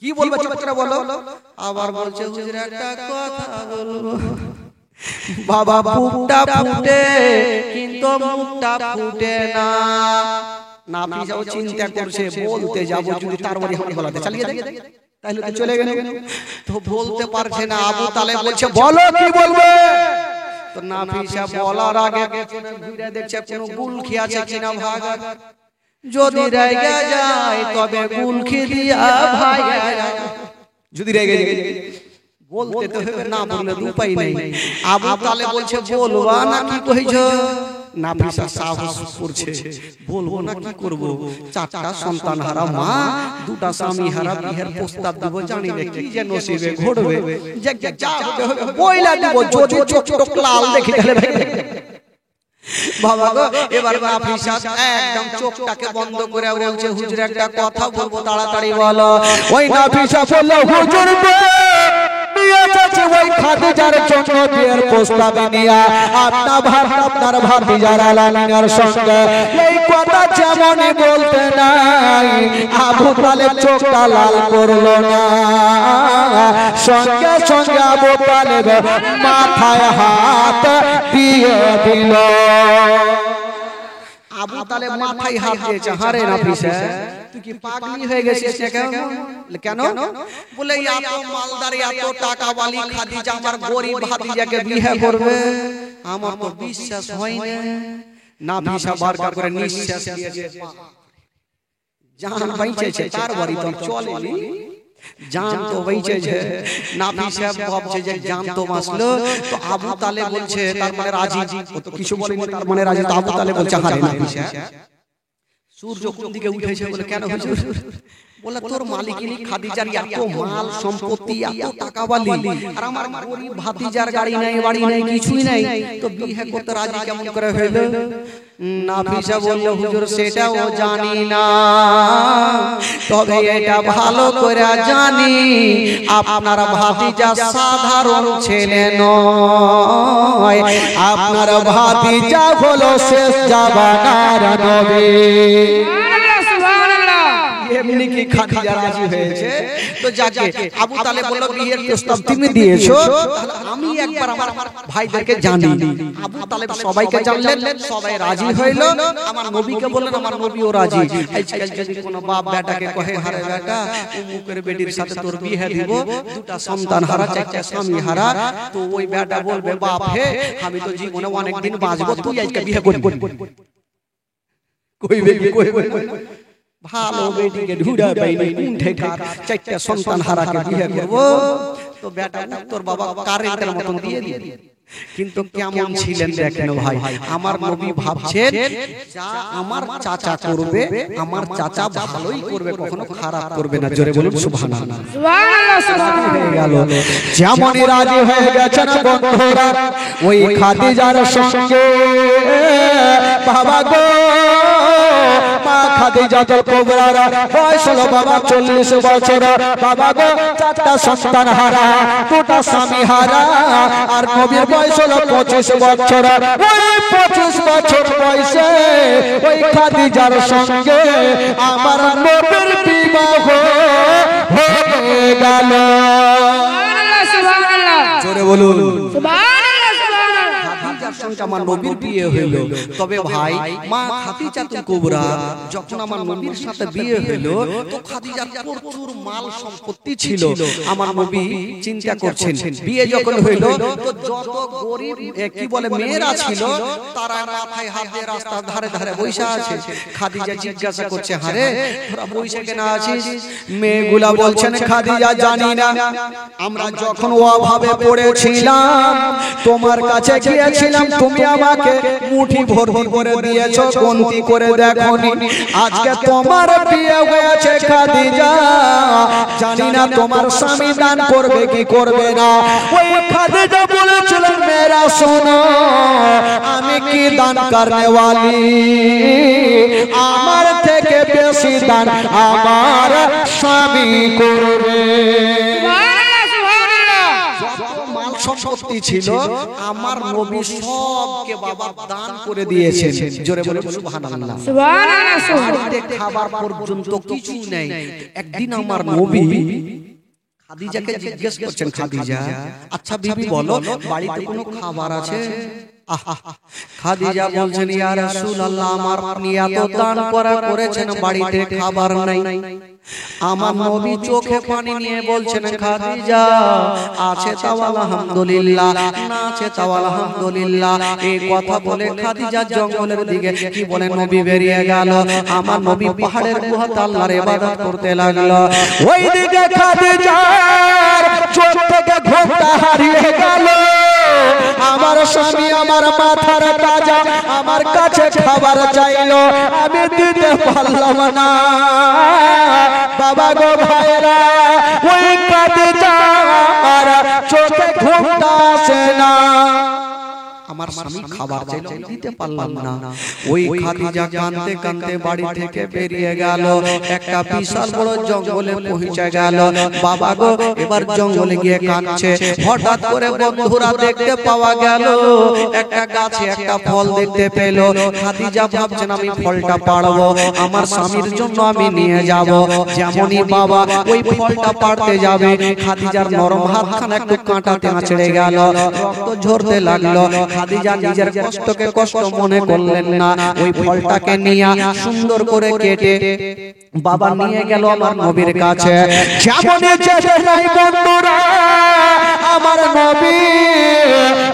কি বলবে চুপ করে বলো। আবার বলছে হুজুর একটা কথা বলবো। বাবা বুকটা ফুটে কিন্তু মুখটা ফুটে না। নাফিসাও চিন্তা করছে বলতে যাব যদি তার বাড়ি হামলা বলাতে চালিয়ে দেয় তাহলে তো চলে গেল, তো বলতে পারছে না। আবু তালেব বলছে বলো কি বলবে? তো নাফিসা বলার আগে পেছনে ঘুরে দেখছে কোনো গুলখি আছে কিনা ভাগার, যদি রেগে যায় তবে গুলখি দিয়া ভাগা যায়, যদি রেগে যায় বলতে তো হবে, না বললে উপায় নেই। আবু তালেব বলছে বলবা না কি কইছো? নাফিসা সাহস করছে বলবো না কি করব, 4টা সন্তান হারা মা 2টা স্বামী হারা বিয়ের প্রস্তাব দেব, জানি না কি যে নসিবে ঘটবে, যা হবে বইলা দেব, যদি চোখ টোক লাল দেখি তাহলে বাবা গো। এবার নাফিসা একদম চোখটাকে বন্ধ করে বলছে হুজুর একটা কথা বলবো তাড়াতাড়ি বলো। ওই নাফিসা বলল হুজুর ওই খাদিজার জন্য বিয়ের প্রস্তাব নিয়ে আপনার ভাতিজার আলামিনের সঙ্গে এই কথা যেমনই বলতে নাই আবু তালেব চোখটা লাল করলো না, সঙ্গে সঙ্গে আবু তালেব মাথায় হাত দিয়ে দিল। আবু তালেব মাথায় হাত দিয়েছে। হারে নাফিসা তুই কি পাগলি হয়ে গেছিস কেন? কেন? বলে এত মালদার এত টাকাওয়ালি খাদিজা আমার গরিব ভাতিজাকে বিয়ে করবে, আমার তো বিশ্বাস হয় না। নাফিসা বারবার করে নিঃশ্বাস নিয়েছে, জান বাইচেছে তার বাড়ি তো চলেনি, জান তো বাইচেছে। নাফিসা ভাবছে যে জান তো বাঁচলো, তো আবু তালেব বলছে তার মানে রাজি, ও তো কিছু বলেনি তার মানে রাজি। তো আবু তালেব বলছে হারে নাফিসা সূর্য কোন দিকে উঠেছে? বলে কেন হুজুর? বলে তোর মালিকিনী খাদিজার এত মাল সম্পত্তি এত টাকাওয়ালি আর আমার গরিব ভাতিজার গাড়ি নাই বাড়ি নাই কিছুই নাই, তো বিয়ে করতে রাজি কেমন করে হইল? নাফিসা বলল হুজুর সেটাও জানি না, তবে এটা ভালো করে জানি আপনার ভাতিজা সাধারণ ছেলে নয়, আপনার ভাতিজা হলো শেষ জামানার নবী। সুবহানাল্লাহ সুবহানাল্লাহ। এমনি কি খাদিজা রাজি হয়েছে? তো যাকে আবু তালেব বলল বিয়ের প্রস্তাব তুমি দিয়েছো, আমি একবার আমার ভাইদেরকে জানি। আবু তালেব সবাইকে জানলেন, সবাই রাজি হইল। আমার নবীকে বললেন, আমার নবীও রাজি। আজকাল যদি কোনো বাপ বেটাকে কহে হারে বেটা অমুকের বেটির সাথে তোর বিয়ে দিব, দুটা সন্তান হারা, চারটা স্বামী হারা, তো ওই বেটা বলবে বাপ হে আমি তো জীবনে অনেক দিন বাঁচবো, তুই আজকে বিয়ে করবি। কইবে ভালো বেটিকে ঢুড়া পাইনি উঠে কার চারটা সন্তান হারাকে বিয়ে করব, তো বেটা তোর বাবা কারেন্টের মতন দিয়ে দিয়ে। কিন্তু কেমন ছিলেন দেখেন ভাই, আমার নবী ভাবছেন যা আমার চাচা করবে, আমার চাচা ভালোই করবে, কখনো খারাপ করবে না। জোরে বলুন সুবহানাল্লাহ। সুবহানাল্লাহ সুবহানাল্লাহ। যেমনই রাজি হয়ে গেছেন বন্ধুরা ওই খাদিজার সঙ্গে, বাবা গো মা খাদিজাতুল কুবরার বয়স হলো বাবা 40 বছর। বাবা গো চারটা সন্তান হারা, দুটা স্বামী হারা, আর নবীর বয়স হলো 25 বছর। ওই 25 বছর বয়সে ওই খাদিজার সঙ্গে আমার নবীর বিবাহ হয়ে গেল। সুবহানাল্লাহ সুবহানাল্লাহ। জোরে বলুন সুবহানাল্লাহ সুবহানাল্লাহ। খাদিজার সঙ্গে আমার নবীর বিয়ে হইল। তবে ভাই মা খাদিজাতুল কুবরা যখন আমার নবীর সাথে বিয়ে হইল, তো খাদিজার প্রচুর মাল সম্পত্তি ছিল। আমার নবী চিন্তা করছেন বিয়ে যখন হইল, তো যত গরিব কি বলে মেয়েরা ছিল তারা মাথায় হাত দিয়ে রাস্তার ধারে ধারে বসে আছে। খাদিজা জিজ্ঞাসা করছে হারে তোরা বসে কেন আছিস? মেয়েগুলা বলছেন খাদিজা জানি না, আমরা যখন অভাবে পড়েছিলাম তোমার কাছে গিয়েছিলাম, তুমি আমাকে মুঠি ভর্তি করে দিয়েছো, গন্তি করে দেখোনি। আজকে তোমার বিয়ে হয়েছে খাদিজা, জানি না তোমার স্বামী দান করবে কি করবে না। ওই খাদিজা বলেছিলেন মেয়েরা শোনো, আমি কি দান করনে ওয়ালি, আমার থেকে বেশি দান আমার স্বামী করবে। সম্পত্তি ছিল আমার নবী সবকে বাবা দান করে দিয়েছেন। জোরে বলে সুবহানাল্লাহ। সুবহানাল্লাহ সুবহানাল্লাহ। খাবার পর্যন্ত কিছু নেই। একদিন আমার নবী খাদিজাকে জিজ্ঞেস করছেন, খাদিজা আচ্ছা বিবি বলো বাড়িতে কোনো খাবার আছে? খাদিজা বলছেন ইয়া রাসূলুল্লাহ আমার আপনি এত দান করেছেন বাড়িতে খাবার নাই। আমার নবী চোখে পানি নিয়ে বলছেন খাদিজা আছে তাও আলহামদুলিল্লাহ, না আছে তাও আলহামদুলিল্লাহ। এই কথা বলে খাদিজা জঙ্গলের দিকে কি বলে নবী বেরিয়ে গেল। আমার নবী পাহাড়ের গুহাতে আল্লাহর ইবাদত করতে লাগলো। ওইদিকে খাদিজার চোখ থেকে ঘোমটা হারিয়ে গেল। আমার স্বামী আমার মাথার তাজা আমার কাছে খাবার চাইলো, আমি দিতে পারলাম না। বাবা গো ভাইরা ওই খাদিজা আর চোখে ঘুমটা আসে না। আমার স্বামী খাবার চাইলো, দিতে পারলাম না। ওই খাদিজা কাঁদতে কাঁদতে বাড়ি থেকে বেরিয়ে গেল, একটা বিশাল বড় জঙ্গলে পৌঁছে গেল। বাবা গো এবার জঙ্গলে গিয়ে কাঁদছে। হঠাৎ করে বন্ধুরা দেখতে পাওয়া গেল একটা গাছে একটা ফল দেখতে পেল। খাদিজা ভাবছেন আমি ফলটা পাড়বো, আমার স্বামীর জন্য আমি নিয়ে যাব। যেমনই বাবা ওই ফলটা পাড়তে যাবে, খাদিজার নরম হাতখানা একটু কাঁটাতে আঁচড়ে গেল, রক্ত ঝরতে লাগলো। খাদিজা নিজের কষ্টকে কষ্ট মনে করলেন না, ওই ফলটাকে নিয়ে সুন্দর করে কেটে বাবা নিয়ে গেল আমার নবীর কাছে। যেমনই যেতে নাই বন্ধুরা আমার নবী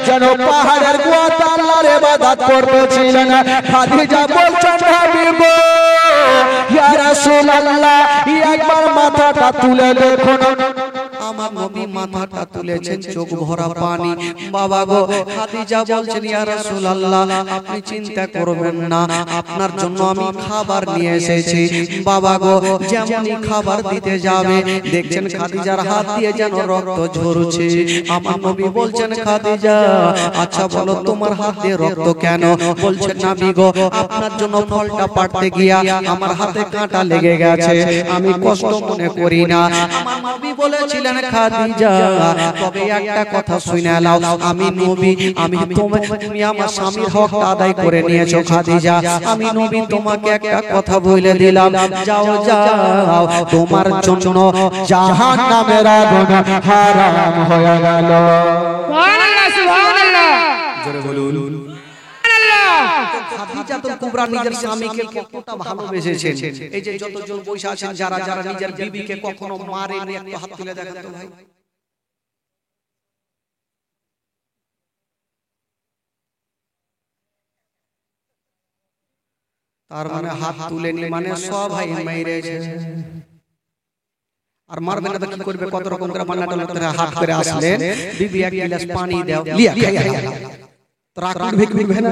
যেন পাহাড়ের গুহাতে আল্লাহর ইবাদত করতেছিলেন। খাদিজা বলছেন হাবিব ইয়া রাসূলুল্লাহ একবার মাথাটা তুলে দেখুন। আমার নবী মাথাটা তুলেছেন, চোখ ভরা পানি। বাবা গো খাদিজা বলছেন ইয়া রাসূলুল্লাহ আপনি চিন্তা করবেন না, আপনার জন্য আমি খাবার নিয়ে এসেছি। বাবা গো যেমনই খাবার দিতে যাবে দেখছেন খাদিজার হাত দিয়ে যেন রক্ত ঝরছে। আমার নবী বলছেন খাদিজা আচ্ছা বলো তোমার হাত দিয়ে রক্ত কেন? বলছেন নবী গো আপনার জন্য ফলটা পাড়তে গিয়া আমার হাতে কাঁটা লেগে গেছে, আমি কষ্ট মনে করি না। আমার নবী বলেছিলেন খাদিজা তবে একটা কথা শুনে নাও আমি নবী আমি তুমি আমার স্বামীর হক আদায় করে নিয়েছো খাদিজা আমি নবী তোমাকে একটা কথা বলে দিলাম যাও যাও তোমার জন্য জাহান্নামের আগুন হারাম হয়ে গেল সুবহানাল্লাহ সুবহানাল্লাহ জোরে বলুন সুবহানাল্লাহ খাদিজাতুল কুবরা নিজের স্বামীকে কতটা ভালোবেসেছেন এই যে যতজন বসে আছেন যারা যারা নিজের বিবিকে কখনো মারেনি একটু হাত তুলে দেখেন তো ভাই তার মানে হাত তুলেনি মানে সব ভাই মেরেছে আর মারবে না তো কি করবে কত রকম করে মান্নাটা লোকের হাত করে আসলেন বিবি এক গ্লাস পানি দাও লিয়া খাইয়া তো রাগ ভিড়বে না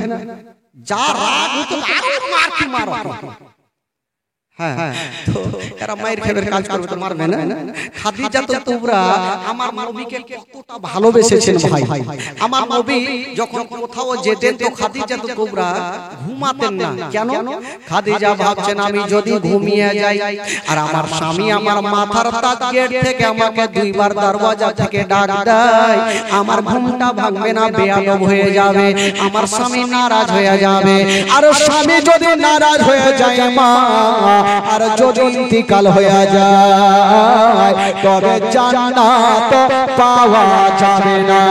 যা রাগ তো আরো মার কি মারো হ্যাঁ তো এরা মায়ের খেবের কাজ করবে তো মারবে না খাদিজাতুল কুবরা আমার নবীকে কতটা ভালোবেসেছেন ভাই আমার নবী যখন কোথাও যেতেন তো খাদিজাতুল কুবরা ঘুমাতেন না কেন খাদিজা ভাবছেন আমি যদি ঘুমিয়ে যাই আর আমার স্বামী আমার মাথার তাক গেট থেকে আমাকে দুইবার দরওয়াজা থেকে ডাক দেয় আমার ঘুমটা ভাঙবে না বেয়াদব হয়ে যাবে আমার স্বামী নারাজ হয়ে যাবে আর স্বামী যদি নারাজ হয়ে যায় মা আর যদি ইন্তিকাল হয়ে যায় তবে জান্নাত পাওয়া যাবে না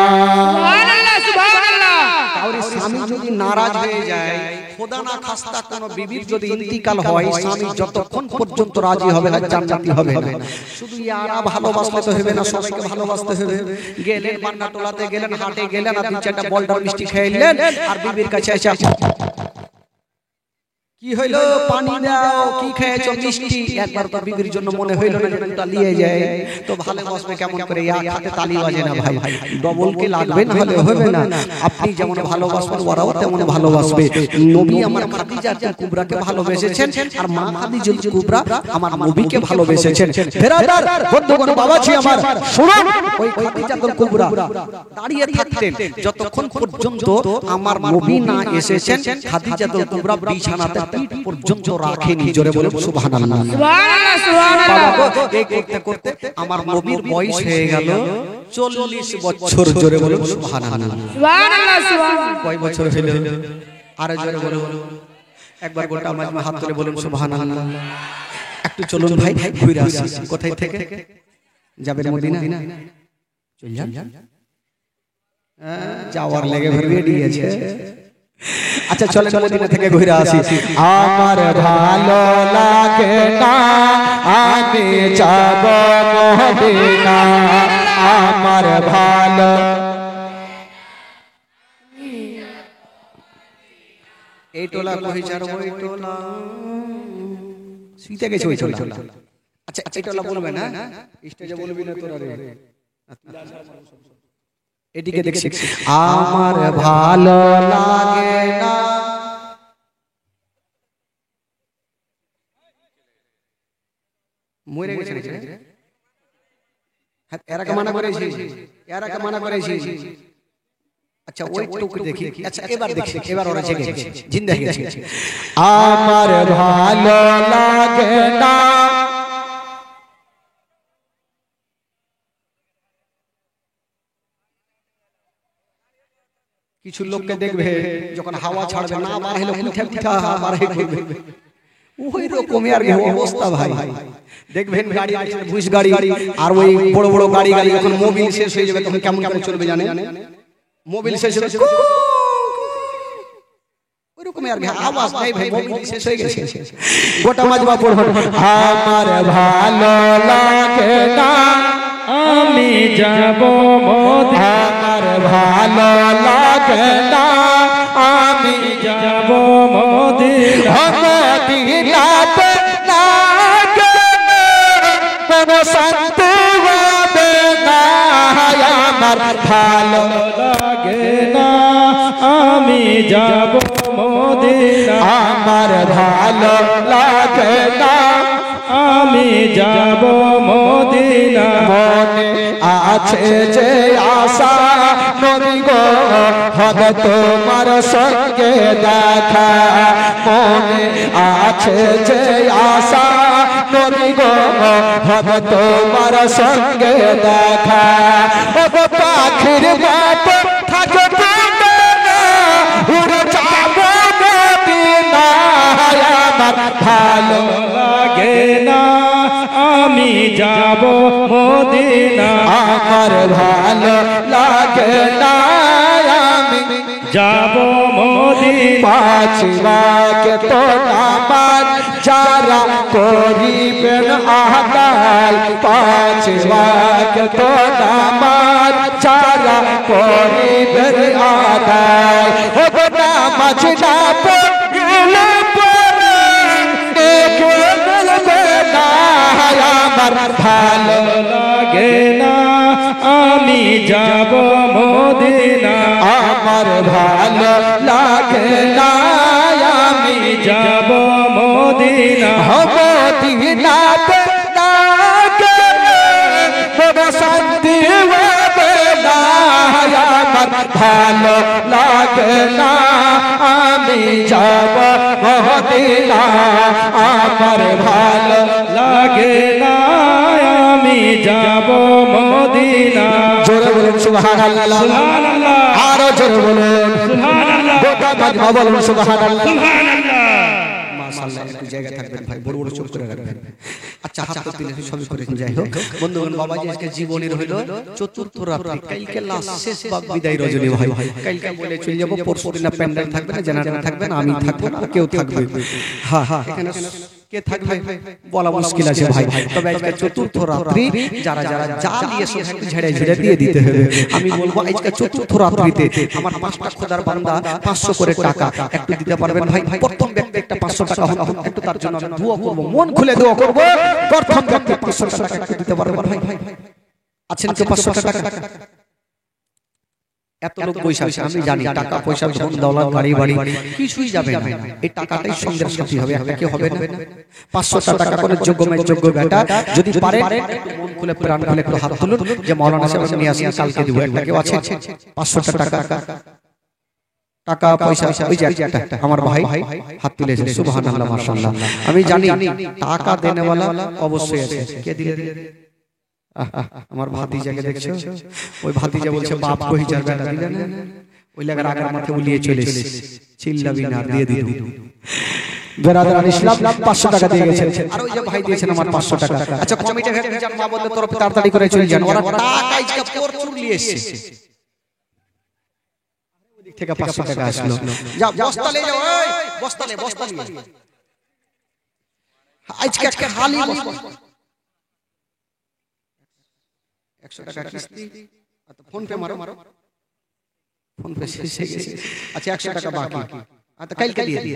সুবহানাল্লাহ সুবহানাল্লাহ তাহলে স্বামী যদি নারাজ হয়ে যায় খোদা না খাস্তা কোন বিবির যদি ইন্তিকাল হয় স্বামী যতক্ষণ পর্যন্ত রাজি হবে না জান্নাতি হবে না শুধু ইয়ারা ভালোবাসলে তো হবে না সবাইকে ভালোবাসতে হবে গেলেন বান্নাটোলাতে গেলেন হাটে গেলেন আর দুই চারটা বলডার মিষ্টি খাইলেন আর বিবির কাছে এসে কি হইলো পানি দাও কি খেয়েছো মিষ্টি একবার তো বিবির জন্য মনে হইলো না যেটা নিয়ে যায় তো ভালো বসবে কেমন করে এক হাতে তালি বাজে না ভাই ডবল কি লাগবে না হলে হবে না আপনি যেমন ভালোবাসবেন ওরাও তেমন ভালোবাসবে নবী আমার খাদিজাতুল কুবরাকে ভালোবেসেছেন আর মা খাদিজাতুল কুবরা আমার নবীকে ভালোবেসেছেন বেরাদার বন্ধুগণ বাবাজি আমার শুনুন ওই খাদিজাতুল কুবরা দাঁড়িয়ে থাকতেন যতক্ষণ পর্যন্ত আমার নবী না এসেছেন খাদিজাতুল কুবরা বিছানাতে পিঠ পর্যন্ত রাখেনি জোরে বলে সুবহানাল্লাহ সুবহানাল্লাহ সুবহানাল্লাহ এই করতে করতে আমার নবীর বয়স হয়ে গেল 40 বছর জোরে বলে সুবহানাল্লাহ সুবহানাল্লাহ সুবহানাল্লাহ কয় বছর হলো আর জোরে বলে একবার গোটা মাজমা হাত তুলে বলুন সুবহানাল্লাহ একটু চলুন ভাই ঘুরে আসি কোথায় থেকে যাবেন মদিনা চল যান যাওয়ার লেগে রেডি আছে আচ্ছা চলে মদিনা থেকে ঘুরে আসি আমার ভালো লাগে না আমি যাব মদিনা আমার ভালো এই টোলা কই যার ওই টোলা শুইতে গেছে ওই টোলা আচ্ছা এই টোলা বলবে না স্টেজে বলবি না তোরা রে এদিকে দেখছি আমার ভালো লাগে না মরে গেছে হ্যাঁ এরাকে মানা করেছি আচ্ছা ওই টুকু দেখি আচ্ছা এবার দেখি এবার ওরা জেগে গেছে জিন্দা হয়ে গেছে আমার ভালো লাগে না কিছু লোককে দেখবে যখন হাওয়া ছাড়বে না বার হলো পিঠা পিঠা বার হয়ে করবে ওই রকমই আর অবস্থা ভাই দেখবেন গাড়ি আছে ভুস গাড়ি আর ওই বড় বড় গাড়ি যখন মোবিল শেষ হয়ে যাবে তখন কেমন কেমন চলবে জানেন মোবিল শেষ হয়ে যাবে ওই রকমই আর আওয়াজ নাই ভাই মোবিল শেষ হয়ে গেছে গোটা মাজমা পড়ো আমার ভালো লাগে না আমি যাব মদিনা আমার ভালো লাগে না আমি যাব মদিনা মদিনাতে না গেলে কোনো শান্তি হবে না আমার ভালো লাগে না আমি যাব মদিনা আমার ভালো লাগে না আমি যাব মদিনা মনে আছে যে আশা নবী গো হবে তোমার সঙ্গে দেখা মনে আছে যে আশা নবী গো হবে তোমার সঙ্গে দেখা ও পাখির মতো থাকবে না উড়ে যাবো মদিনায় আমার ভালো লাগে না আমি যাব মদিনা আমার ভালো লাগে না আমি যাব মদিনা পাঁচ ওয়াক্ত নামাজ যারা করিবেন আদায় পাঁচ ওয়াক্ত নামাজ যারা করিবেন আদায় ও নামাজ না পড়লে পরে দেখে মিলবে না আমার ভালো লাগে না আমি যাব মদিনা আমার ভালো লাগে না আমি যাব মদিনা মদিনাতে না গেলে বড় শান্তি হবে না আমার ভালো লাগে না আমি যাব মদিনা আমার ভালো লাগে না আমি যাব মদিনা জোরে বলুন সুবহানাল্লাহ সুবহানাল্লাহ আরো জোরে বলুন সুবহানাল্লাহ গোটা মাজমা বলুন সুবহানাল্লাহ সুবহানাল্লাহ মাশাআল্লাহ একটু জায়গা থাকবেন ভাই বড় বড় চুপ করে রাখবেন আচ্ছা হাত তো দিলে সবই করে যাই হোক বন্ধুগণ বাবাজি আজকে জীবনের হইল চতুর্থ রাত্রি কালকে লাস্ট শেষ বাগ বিদায় রজনী ভাই কালকে বলে চলে যাব পরশু দিন প্যান্ডেল থাকবে না জেনারেটর থাকবে না আমি থাকবো না কেউ থাকবে হ্যাঁ হ্যাঁ এখানে কে থাকবে বলা মুশকিল আছে ভাই তবে আজকে চতুর্থ রাত্রি যারা যারা যা দিয়ে একটু ঝেড়ে ঝেড়ে দিয়ে দিতে হবে আমি বলবো আজকে চতুর্থ রাত্রিতে আমার 5টা খোদার বান্দা 500 করে টাকা একটু দিতে পারবেন ভাই প্রথম ব্যক্তি একটা 500 টাকা হন একটু তার জন্য আমি দোয়া করব মন খুলে দোয়া করব প্রথম ব্যক্তি 500 টাকা একটু দিতে পারবেন ভাই আছেন কি 500 টাকা এত লোক পয়সা আছে আমি জানি টাকা পয়সা ধন দৌলত গাড়ি বাড়ি কিছুই যাবে না এই টাকাটাই সঙ্গের সাথী হবে একটা কি হবে না 500 টাকা করে যোগ্য বেটা যদি পারে একটু মন খুলে প্রাণ খুলে একটু হাত তুলুন যে মাওলানা সাহেব নিয়ে আসেন কালকে দিব একটা কেউ আছে 500 টাকা টাকা পয়সা ওই যে একটা আমার ভাই হাত তুলেছে সুবহানাল্লাহ মাশাআল্লাহ আমি জানি টাকা দেনেওয়ালা অবশ্যই আছে কে দিলে আমার ভাতিজাকে দেখছো ওই ভাতিজা বলছে বাপ কই যার বেটা দিলে না ওই লাগার আগের মাথে উলিয়ে চলে চিল্লাবি না দিয়ে দিল বেরাদার ইসলাম 500 টাকা দিয়ে গেছেন আর ওই যে ভাই দিয়েছেন আমার 500 টাকা আচ্ছা কমিটি হেড যান মা বলতে তরফে তাড়াতাড়ি করে চলে যান ওরা টাকা ইজকা প্রচুর নিয়ে এসেছে ওই থেকে 500 টাকা আসলো যা বস্তা নিয়ে যাও ওই বস্তা নিয়ে আজকে খালি 100 টাকা কিস্তি আচ্ছা ফোন পে মারো ফোন পে শেষ হয়ে গেছে আচ্ছা 100 টাকা বাকি আচ্ছা কালকে দিয়ে দিই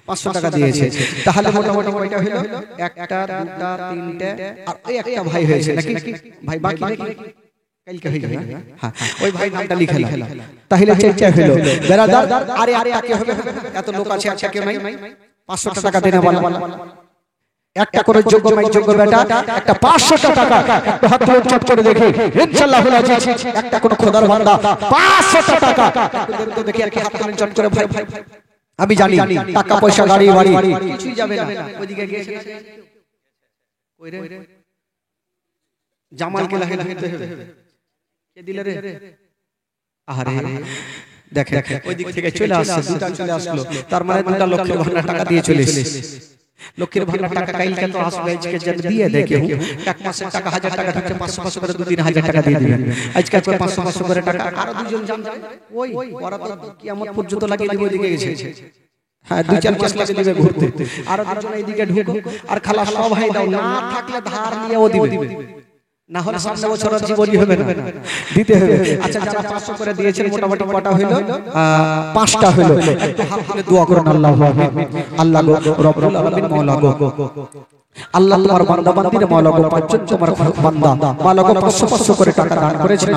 500 টাকা দিয়েছে তাহলে মোটামুটি কয়টা হলো একটা দুটা তিনটা আর ওই একটা ভাই হয়েছে নাকি ভাই বাকি নাকি কালকে হয়ে যাবে হ্যাঁ ওই ভাই নামটা লিখে নাও তাহলে চেষ্টা হলো বেরাদার আরে কি হবে এত লোক আছে আচ্ছা কেউ নাই 500 টাকা দেনা বলা একটা করে যোগ্য বেটা একটা 500 টাকা একটা হাত তুলে চট করে দেখি ইনশাআল্লাহ হলো একটা কোন খোদার বান্দা 500 টাকা একটু দেখি একটা হাত তুলে চট করে ভাই আমি জানি টাকা পয়সা গাড়ি বাড়ি কিছুই যাবে না ওইদিকে গিয়ে কই রে জামালকে লাগে দিতে হবে কে দিলে রে আরে দেখে ওই দিক থেকে চলে আসছে দুটা চলে আসলো তার মানে দুটা লক্ষের ভান্ডার টাকা দিয়ে চলে এসেছে লক্ষের ভান্ডার টাকা কাইলকে তো আসবে আজকে যে দিয়ে দেখে এক মাসের টাকা 1000 টাকা থাকছে 500 করে দুদিন 1000 টাকা দিয়ে দিবেন আজকে 500 করে টাকা আর দুজন জানবে ওই ওরা তো কিয়ামত পর্যন্ত লাগিয়ে দিবে ওইদিকে গেছে হ্যাঁ দুই চার মাস লাগে দিবে ঘুরতে আর দুজন এইদিকে ঢুকো আর খালা সব ভাই দাও না থাকলে ধার নিয়ে ও দিবে না হলে সামনে বছর জীবনই হবে না দিতে হবে আচ্ছা যারা 500 করে দিয়েছেন মোটামুটি কটা হলো 5টা হলো একটু হাত তুলে দোয়া করুন আল্লাহু আকবার আল্লাহ রব্বুল আলামিন মাওলা গো আল্লাহ তোমার বান্দা বান্দির মাওলা গো পাঁচজন তোমার বান্দা মাওলা গো 500 করে টাকা দান করেছেন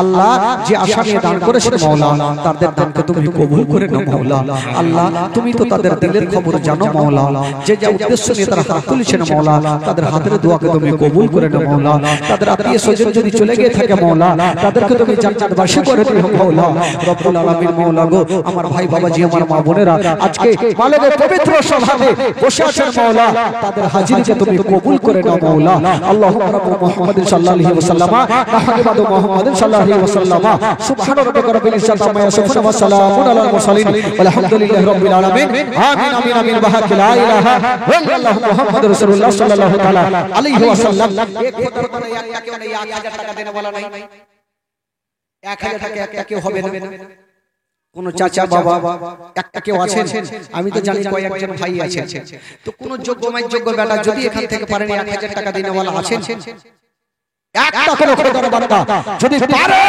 আল্লাহ যে আশা নিয়ে দান করেছেন মাওলা তাদের দানকে তুমি কবুল করে নাও মাওলা আল্লাহ তুমি তো তাদের দিলের খবর জানো মাওলা যে যে উদ্দেশ্য নিয়ে তারা হাত তুলেছেন মাওলা তাদের হাতের দোয়াকে তুমি কবুল করে নাও মাওলা তাদের আত্মীয় স্বজন যদি চলে গিয়ে থাকে মাওলা তাদেরকে তুমি জান্নাতবাসী করে দিও মাওলা রব্বুল আলামিন মাওলা গো আমার ভাই বাবাজি আমার মা বোনেরা আজকে মালের পবিত্র সভাতে বসে আছেন মাওলা তাদের হাজিরকে তুমি কবুল করে নাও মাওলা আল্লাহুম্মা রাব্বু মুহাম্মাদিন সাল্লাল্লাহু আলাইহি ওয়াসাল্লাম মুহাম্মাদু মুহাম্মাদিন সাল্লাল্লাহু আলাইহি ওয়াসাল্লাম সুবহান রাব্বিকা রাব্বিল ইজ্জাতি আম্মা ইয়াসিফুন ওয়া সালামুন আলাল মুরসালিন ওয়ালহামদুলিল্লাহি রাব্বিল আলামিন আমিন আমিন আমিন বাহাক লা ইলাহা ইল্লাল্লাহু মুহাম্মাদুর রাসূলুল্লাহ সাল্লাল্লাহু তাআলা আলাইহি ওয়াসাল্লাম এক খোদার বান্দা একটা কেউ নেই 1000 টাকা দেনে বলা নাই 1000 টাকা একটা কেউ হবে না কোন চাচা বাবা একটা কেউ আছেন আমি তো জানি কয়েকজন ভাই আছেন তো কোন যোগ্যময় যোগ্য বেটা যদি এখান থেকে পারেন 1000 টাকা দিনে বলা আছেন একটা করে খোদার বান্দা যদি পারে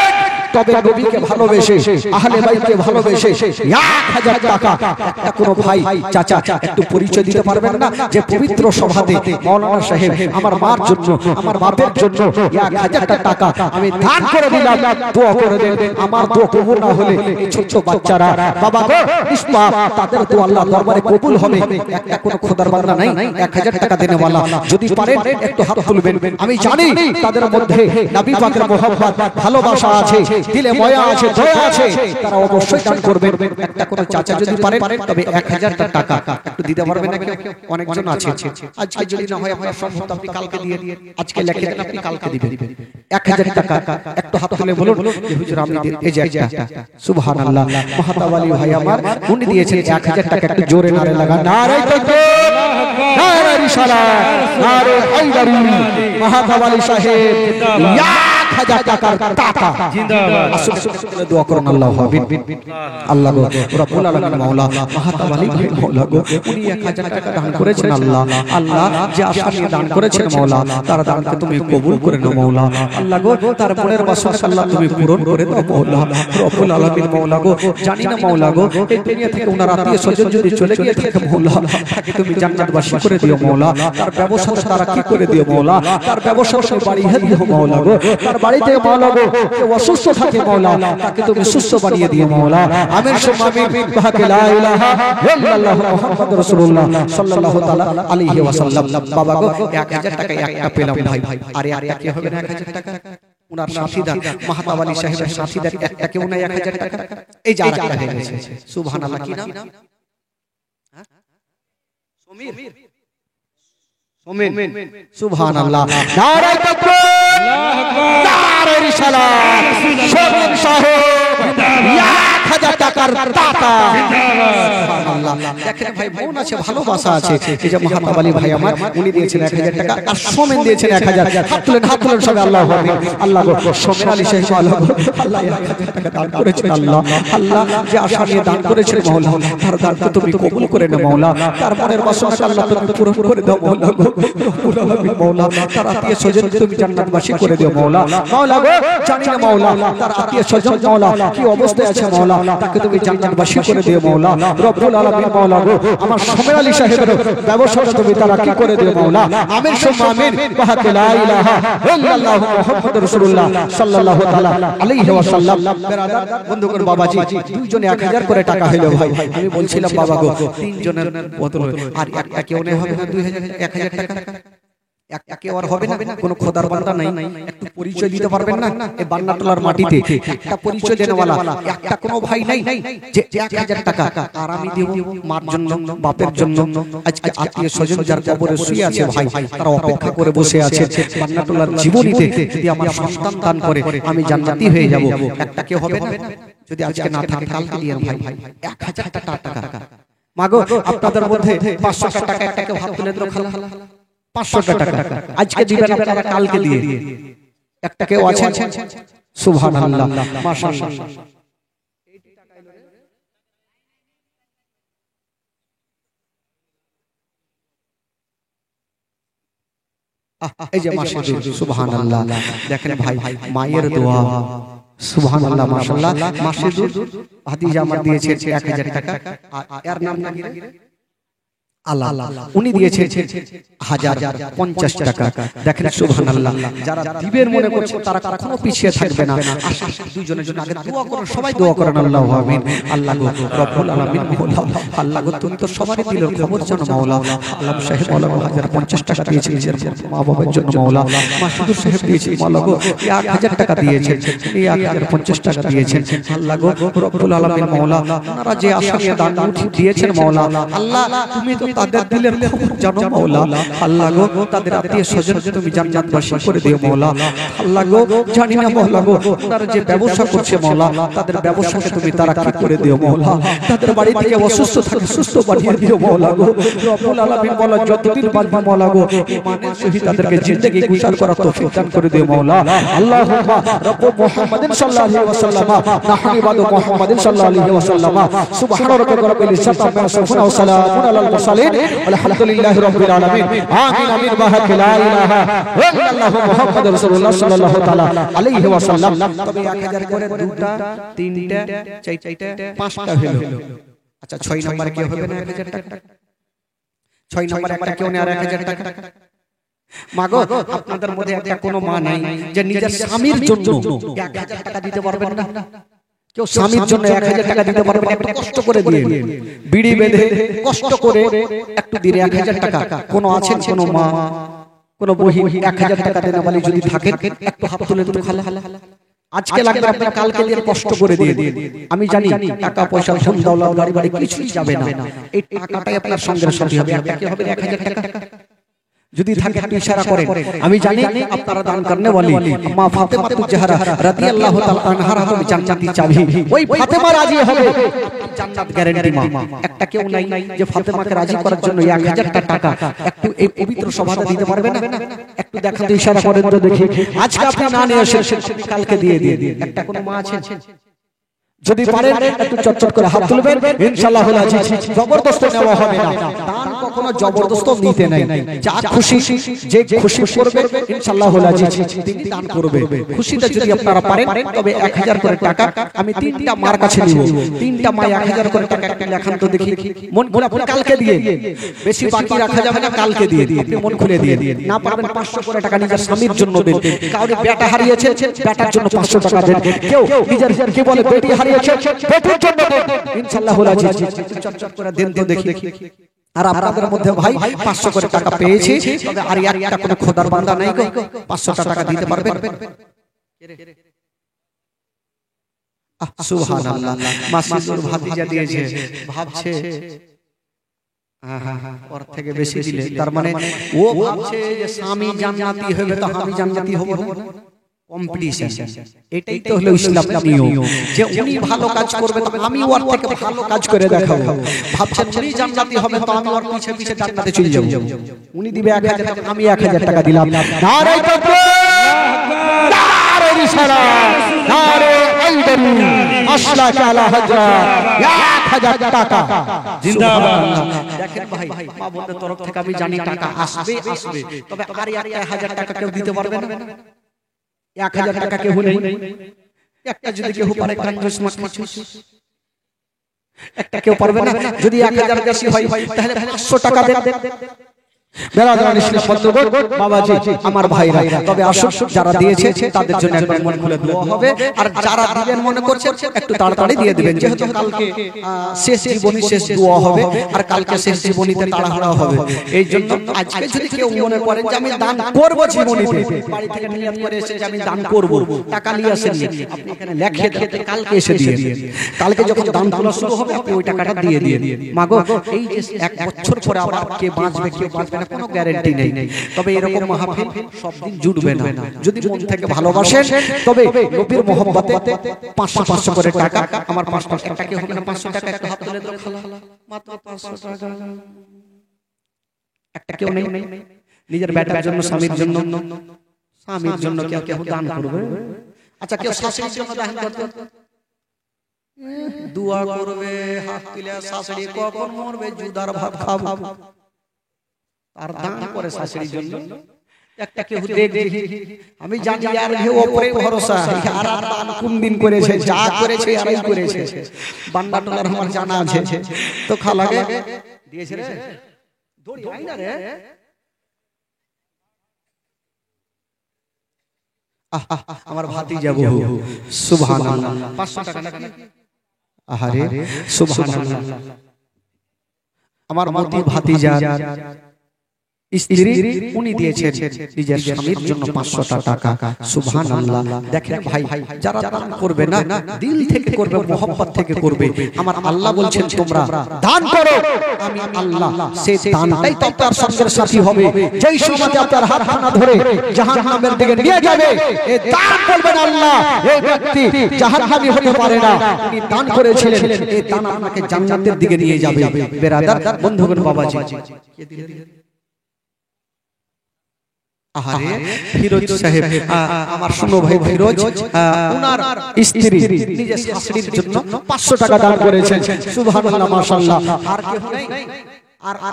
তবে নবীকে ভালোবেসে আহলে বাইতকে ভালোবেসে 1000 টাকা একটা কোন ভাই চাচা একটু পরিচয় দিতে পারবেন না যে পবিত্র সভাতে মাওলানা সাহেব আমার মার জন্য আমার বাপের জন্য 1000 টাকা আমি দান করে দিলাম দোয়া করে দেন আমার দোয়া কবুল না হলে এই ছোট বাচ্চারা বাবা গো ইসলাম তাদের দোয়া আল্লাহর দরবারে কবুল হবে একটা কোন খোদার বান্দা নাই 1000 টাকা দেনে वाला যদি পারেন একটু হাত তুলবেন আমি জানি তাদের মধ্যে নবী পাকের মোহাম্মত ভালোবাসা আছে দিলে মায়া আছে দয়া আছে তারা অবশ্যই দান করবেন একটা কোন চাচা যদি পারেন তবে 1000 টাকা একটু দিতে পারবেন না অনেকজন আছে আজকে যদি না হয় আপনার সম্মত আপনি কালকে দিয়ে আজকে লিখে দেন আপনি কালকে দিবেন 1000 টাকা একটু হাত তুলে বলুন যে হুজুর আমি এই যে একটা সুবহানাল্লাহ মাহতাবালি ভাই আমার উনি দিয়েছেন 1000 টাকা একটু জোরে নারে লাগা নারে তাকবীর নারে রিসালাত নারে হায়দারি মাহতাবালি সাহেব 1000 টাকার টাকা জিন্দাবাদ আসলে দোয়া করুন আল্লাহ আমিন আল্লাহ গো রব্বুল আলামিন মাওলা মাহতাবালি ভাই মাওলা গো উনি 1000 টাকা দান করেছেন আল্লাহ আল্লাহ যে আশা নিয়ে দান করেছেন মাওলা তার দানকে তুমি কবুল করে নাও মাওলা আল্লাহ গো তার মনের বাসনা আল্লাহ তুমি পূরণ করে দাও মাওলা রব্বুল আলামিন মাওলা গো জানি না মাওলা গো এই দুনিয়া থেকে ওনার আত্মীয় স্বজন যদি চলে গিয়ে থাকে মাওলা তাকে তুমি জান্নাতবাসী করে দিও মাওলা তার ব্যবসাটা তারা কি করে দিও মাওলা তার ব্যবসাটা বাড়িয়ে দিও মাওলা গো তার বাড়িতে মাওলা গো যে অসুস্থ থাকে মাওলা তাকে তুমি সুস্থ বানিয়ে দিও মাওলা আমিন সুম্মা আমিন বাহাক লা ইলাহা ইল্লাল্লাহু মুহাম্মাদুর রাসূলুল্লাহ সাল্লাল্লাহু তাআলা আলাইহি ওয়াসাল্লাম বাবা গো 1000 টাকা একটা পেলাম ভাই আরে আর কি হবে না 1000 টাকা উনার সাথীদার মাহতাবালি সাহেবের সাথীদার একটা কেউ না 1000 টাকা এই যে আরেকটা হয়ে গেছে সুবহানাল্লাহ কি নাম সমীর সমীর সুবহানাল্লাহ নারে তাকবীর আল্লাহু আকবার নারে রিসালাত সমীর সাহেব 1000 টাকার টাকা সুবহানাল্লাহ দেখেন ভাই বোন আছে ভালোবাসা আছে এই যে মাহতাবালি ভাই আমার উনি দিয়েছেন 1000 টাকা আর সোমেন দিয়েছেন 1000 হাত তুলেন সবাই আল্লাহু আকবার আল্লাহ গো সোমেন আলী সাহেব আল্লাহ 1000 টাকা দান করেছেন আল্লাহ আল্লাহ যে আশা নিয়ে দান করেছেন মাওলা তার দানকে তুমি কবুল করে নাও মাওলা তার মনের বাসনা আল্লাহ তুমি পূরণ করে দাও মাওলা গো রব্বুল আলামিন মাওলা তার আত্মীয় স্বজন তুমি জান্নাতবাসী করে দিও মাওলা মাওলা গো জানি না মাওলা তার আত্মীয় স্বজন মাওলা কি অবস্থায় আছে মাওলা তাকে তুমি জান্নাতবাসী করে দিও মাওলা রব্বুল আলামিন মাওলা গো আমার সোমেন আলী সাহেবের ব্যবসাটা তুমি তারা কি করে দিও মাওলা আমিন সুম্মা আমিন বাহাক লা ইলাহা ইল্লাল্লাহু মুহাম্মাদুর রাসূলুল্লাহ সাল্লাল্লাহু তাআলা আলাইহি ওয়াসাল্লাম বেরাদার বন্ধুগণ বাবাজি দুইজনে 1000 করে টাকা হলো ভাই আমি বলছিলাম বাবা গো তিনজনের বদল আর একটা কেউ নেই হবে না 1000 টাকা একটা কেউ আর হবে না কোনো খোদার বান্দা নাই একটু পরিচয় দিতে পারবেন না এই বান্নাটলার মাটিতে একটা পরিচয় দেনওয়ালা একটা কোনো ভাই নাই যে 1000 টাকা আর আমি দেব মার জন্য বাপের জন্য আজকে আত্মীয় স্বজন যার কবরে শুয়ে আছে ভাই তারা অপেক্ষা করে বসে আছে বান্নাটলার জীবনীতে যদি আমার সন্তান দান করে আমি জান্নাতি হয়ে যাব একটা কেউ হবে না যদি আজকে না থাকে কালকে দিয়ে ভাই 1000 টাকা মাগো আপনাদের মধ্যে 500 টাকা একটা কেউ হাত তুলে দিল খালা 500 টাকা আজকে দিবেন আপনারা কালকে দিয়ে একটা কেউ আছেন সুবহানাল্লাহ মাশাআল্লাহ এই যে মাশাআল্লাহ সুবহানাল্লাহ দেখেন ভাই মায়ের দোয়া সুবহানাল্লাহ মাশাআল্লাহ মাসিদুর ভাতিজা আমার দিয়েছে 1000 টাকা এর নাম কি আল্লাহ উনি দিয়েছে 1050 টাকা দেখেন সুবহানাল্লাহ যারা দিবের মনে করছে তারা কখনো পিছিয়ে থাকবে না দুইজনের জন্য আগে দোয়া করুন সবাই দোয়া করেন আল্লাহু আমিন আল্লাহ গো রব্বুল আলামিন মাওলা আল্লাহ গো তুমি তো সবারই দিলের খবর জানো মাওলা আলম সাহেব মাওলা 1050 টাকা দিয়েছে নিজের মা বাবার জন্য মাওলা মাসুদুর সাহেব দিয়েছে মাওলা গো 1000 টাকা দিয়েছেন এই 1050 টাকা দিয়েছেন আল্লাহ গো রব্বুল আলামিন মাওলা আপনারা যে আশা নিয়ে দান দিয়েছেন মাওলা আল্লাহ তুমি তো তাদের দিলের খবর জানো মাওলা। আল্লাহ গো তাদের আত্মীয় স্বজন তুমি জান্নাতবাসী করে দিও মাওলা। আল্লাহ গো জানি না মাওলা গো তারা যে ব্যবসা করছে মাওলা তাদের ব্যবসাকে তুমি তারাক্কি করে দিও মাওলা। তাদের বাড়ি থেকে অসুস্থ থাকে সুস্থ বানিয়ে দিও মাওলা গো। রব্বুল আলামিন মাওলা যতদিন বাঁচবে মাওলা গো ঈমানের সহিত তাদেরকে জিন্দেগি গুজার করার তৌফিক দান করে দিও মাওলা। আল্লাহুম্মা রাব্বু মুহাম্মাদিন সাল্লাল্লাহু আলাইহি ওয়াসাল্লাম নাহনু ইবাদু মুহাম্মাদিন সাল্লাল্লাহু আলাইহি ওয়াসাল্লাম সুবহান রাব্বিকা রাব্বিল ইজ্জাতি আম্মা ইয়াসিফুন ওয়া সালামুন আলাল মুরসালিন আলহামদুলিল্লাহি রাব্বিল আলামিন আমিন আমিন বাহাক লা ইলাহা ইল্লাল্লাহু মুহাম্মাদুর রাসূলুল্লাহ সাল্লাল্লাহু তাআলা আলাইহি ওয়াসাল্লাম। তবে 1000 করে দুটা তিনটা চারটা পাঁচটা হলো। আচ্ছা 6 নম্বরে কি হবে না 1000 টাকা? 6 নম্বরে একটা কেউ নেয় 1000 টাকা। মাগো আপনাদের মধ্যে একটা কোনো মা নাই যে নিজের স্বামীর জন্য 1000 টাকা দিতে পারবেন না? কেউ স্বামীর জন্য 1000 টাকা দিতে পারবেন? একটু কষ্ট করে দিয়ে বিড়ি বেঁধে কষ্ট করে একটু দিলে 1000 টাকা কোনো আছেন কোনো মা কোনো বহি 1000 টাকা দেনা বলি যদি থাকেন একটু হাত তুলে একটু খালা আজকে লাগবে আপনি কালকে দিয়ে কষ্ট করে দিয়ে আমি জানি টাকা পয়সা ধন দৌলত গাড়ি বাড়ি কিছুই যাবে না, এই টাকাটাই আপনার সঙ্গের সাথী হবে। আপনাকে হবে 1000 টাকা যদি থাকে আপনি ইশারা করেন। আমি জানি আপনারা দান করনে वाली মা ফাতেমা তুজহারা রাদিয়াল্লাহু তাআলা আনহার হাতে জান্নাতি চাবি, ওই ফাতেমা রাজি হবে জান্নাত গ্যারান্টি মা। একটা কেউ নাই যে ফাতেমাকে রাজি করার জন্য 1000 টাকা একটু এই পবিত্র সভাতে দিতে পারবে না? একটু দেখান তো ইশারা করেন তো দেখি। আজকে আপনি না নিয়ে আসেন কালকে দিয়ে দিয়ে একটা কোন মা আছে? যদি পারেন একটু চটচট করে হাত তুলবেন ইনশাআল্লাহ আজিজ। জবরদস্ত নেওয়া হবে না, দান কখনো জবরদস্ত নিতে নাই। যা খুশি যে খুশি করবে ইনশাআল্লাহ আজিজ তিনি দান করবে। খুশিতে যদি আপনারা পারেন তবে 1000 করে টাকা আমি তিনটা মার কাছে নিব। তিনটা মা 1000 করে টাকা একটা লেখান তো দেখি। মন খুলে আপনি কালকে দিয়ে, বেশি বাকি রাখা যাবে না, কালকে দিয়ে আপনি মন খুলে দিয়ে। না পারবেন 500 করে টাকা নিজের স্বামীর জন্য দেন। কাউরে বেটা হারিয়েছে বেটার জন্য 500 টাকা দেন। কেউ নিজের কি বলে বেটি বেটির জন্য ইনশাআল্লাহ আজিজ চটচট করে দেন তো দেখি। আর আপনাদের মধ্যে ভাই 500 করে টাকা পেয়েছি, তবে আর একটা কোনো খোদার বান্দা নাই গো 500 টাকা দিতে পারবেন? সুবহানাল্লাহ। মাসুদুর ভাতিজা দিয়েছে, ভাবছে ওর থেকে বেশি দিলে তার মানে ও ভাবছে যে স্বামী জান্নাতি হবে তো আমি জান্নাতি হব না। কম্পিটিশন, এটাই তো হলো ইসলামের নিয়ম যে উনি ভালো কাজ করবে তো আমি ওর থেকে ভালো কাজ করে দেখাবো। ভাবছেন উনি জান্নাতি হবে তো আমি ওর পিছে পিছে জান্নাতে চলে যাব। উনি দিবে 1000 টাকা আমি 1000 টাকা দিলাম। নারে তাকবীর, নারে রিসালাত, নারে আইদারু আসলাকা আলা হযরত 1000 টাকা জিন্দাবাদ। দেখেন ভাই মা বোনদের তরফ থেকে আমি জানি টাকা আসবে আসবে, তবে আর 1000 টাকা কেউ দিতে পারবে না? 1000 টাকা কেউ নেই, একটা যদি কেউ পারে কংগ্রেস মাছ একটা কেউ পারবে না? যদি 1000 বেশি হয় তাহলে 500 টাকা দেন। বেরাদারান ইসলাম বন্ধুগণ বাবাজি আমার ভাইরা, তবে আসুন যারা দিয়েছে তাদের জন্য একবার মন খুলে দোয়া হবে। আর যারা দিবেন মনে করছেন একটু তাড়াতাড়ি দিয়ে দিবেন, যেহেতু কালকে শেষ জীবনী শেষ দোয়া হবে আর কালকে শেষ জীবনীতে তাড়াহুড়া হবে। এই জন্য আজকে যদি কেউ মনে করেন যে আমি দান করব জীবনীতে, বাড়ি থেকে নিয়ত করে এসে যে আমি দান করব, টাকা নিয়ে আসেন আপনি এখানে লেখে দিয়ে কালকে এসে দিয়ে দিন। কালকে যখন দান তোলা শুরু হবে আপনি ওই টাকাটা দিয়ে দিন। মাগো এই যে 1 বছর পরে আবার কে বাঁচবে কেউ বাঁচবে না কোনো গ্যারান্টি নেই, তবে এরকম মাহফিল সব দিন জুটবে না। যদি মন থেকে ভালোবাসেন তবে নবীর মোহব্বতে 500 করে টাকা আমার 500 টাকা কি হবে না? 500 টাকা একটা হাত তুলে দাও মাত্র 500 টাকা। একটা কেউ নেই নিজের বেটার জন্য স্বামীর জন্য কেউ দান করবে? আচ্ছা কেউ শাশুড়ির জন্য দান করবে? দোয়া করবে হাত তুলে, শাশুড়ি কখন মরবে জুদার ভাত খাবো আর দান করে শাশুড়ির জন্য। একটা কেউ দেখি আমি জানি আর হে উপরে ভরসা আর দান কোন দিন করেছে, যা করেছে আরই করেছে। বান্ডা টোলার আমার জানা আছে তো খালাকে দিয়েছে রে দড়ি হয় না রে। আমার ভাতিজা বহু সুবহানাল্লাহ 500 টাকা নাকি? আহারে সুবহানাল্লাহ। আমার মতি ভাতিজা স্ত্রী উনি দিয়েছেন নিজের স্বামীর জন্য 500 টাকা। সুবহানাল্লাহ। দেখেন ভাই, যারা দান করবে না দিল থেকে করবে, মোহব্বত থেকে করবে। আমার আল্লাহ বলছেন তোমরা দান করো, আমি আল্লাহ সেই দানটাই তো আপনার সঙ্গের সাথী হবে। যেই সময় আপনার হাতখানা ধরে জাহান্নামের দিকে নিয়ে যাবে, এই দান করবেন আল্লাহ এই ব্যক্তি জাহান্নামী হতে পারে না, উনি দান করেছিলেন, এই দান আপনাকে জান্নাতের দিকে নিয়ে যাবে। বেরাদার, বন্ধুগণ, বাবাজি, আহারে ফিরোজ সাহেব, আমার শুনো ভাই, ফিরোজ উনার স্ত্রী নিজের শাশুড়ির জন্য 500 টাকা দান করেছেন। সুবহানাল্লাহ, মাশাআল্লাহ। আর কেউ নেই,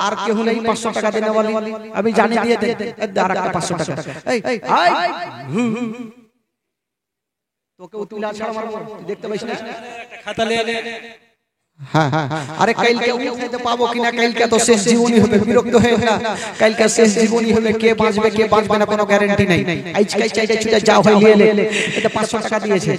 আর কেউ নেই 500 টাকা দেনে वाली? আমি জানি দিয়ে দেন আরেকটা 500 টাকা। এই তোকে উতুলা ছাড়া মারবো, দেখতে পাইছ না? খাতা লে হ্যাঁ, আরে কালকে উঠাইতে পাবো কিনা, কালকে তো শেষ জীবনী হবে, বিরক্ত হয়ে না, কালকে শেষ জীবনী হবে, কে বাঁচবে কে বাঁচবে না কোনো গ্যারান্টি নাই। আজকে চাইটা ছুটে যাও হয় নিয়ে লে, এটা 500 টাকা দিয়েছে।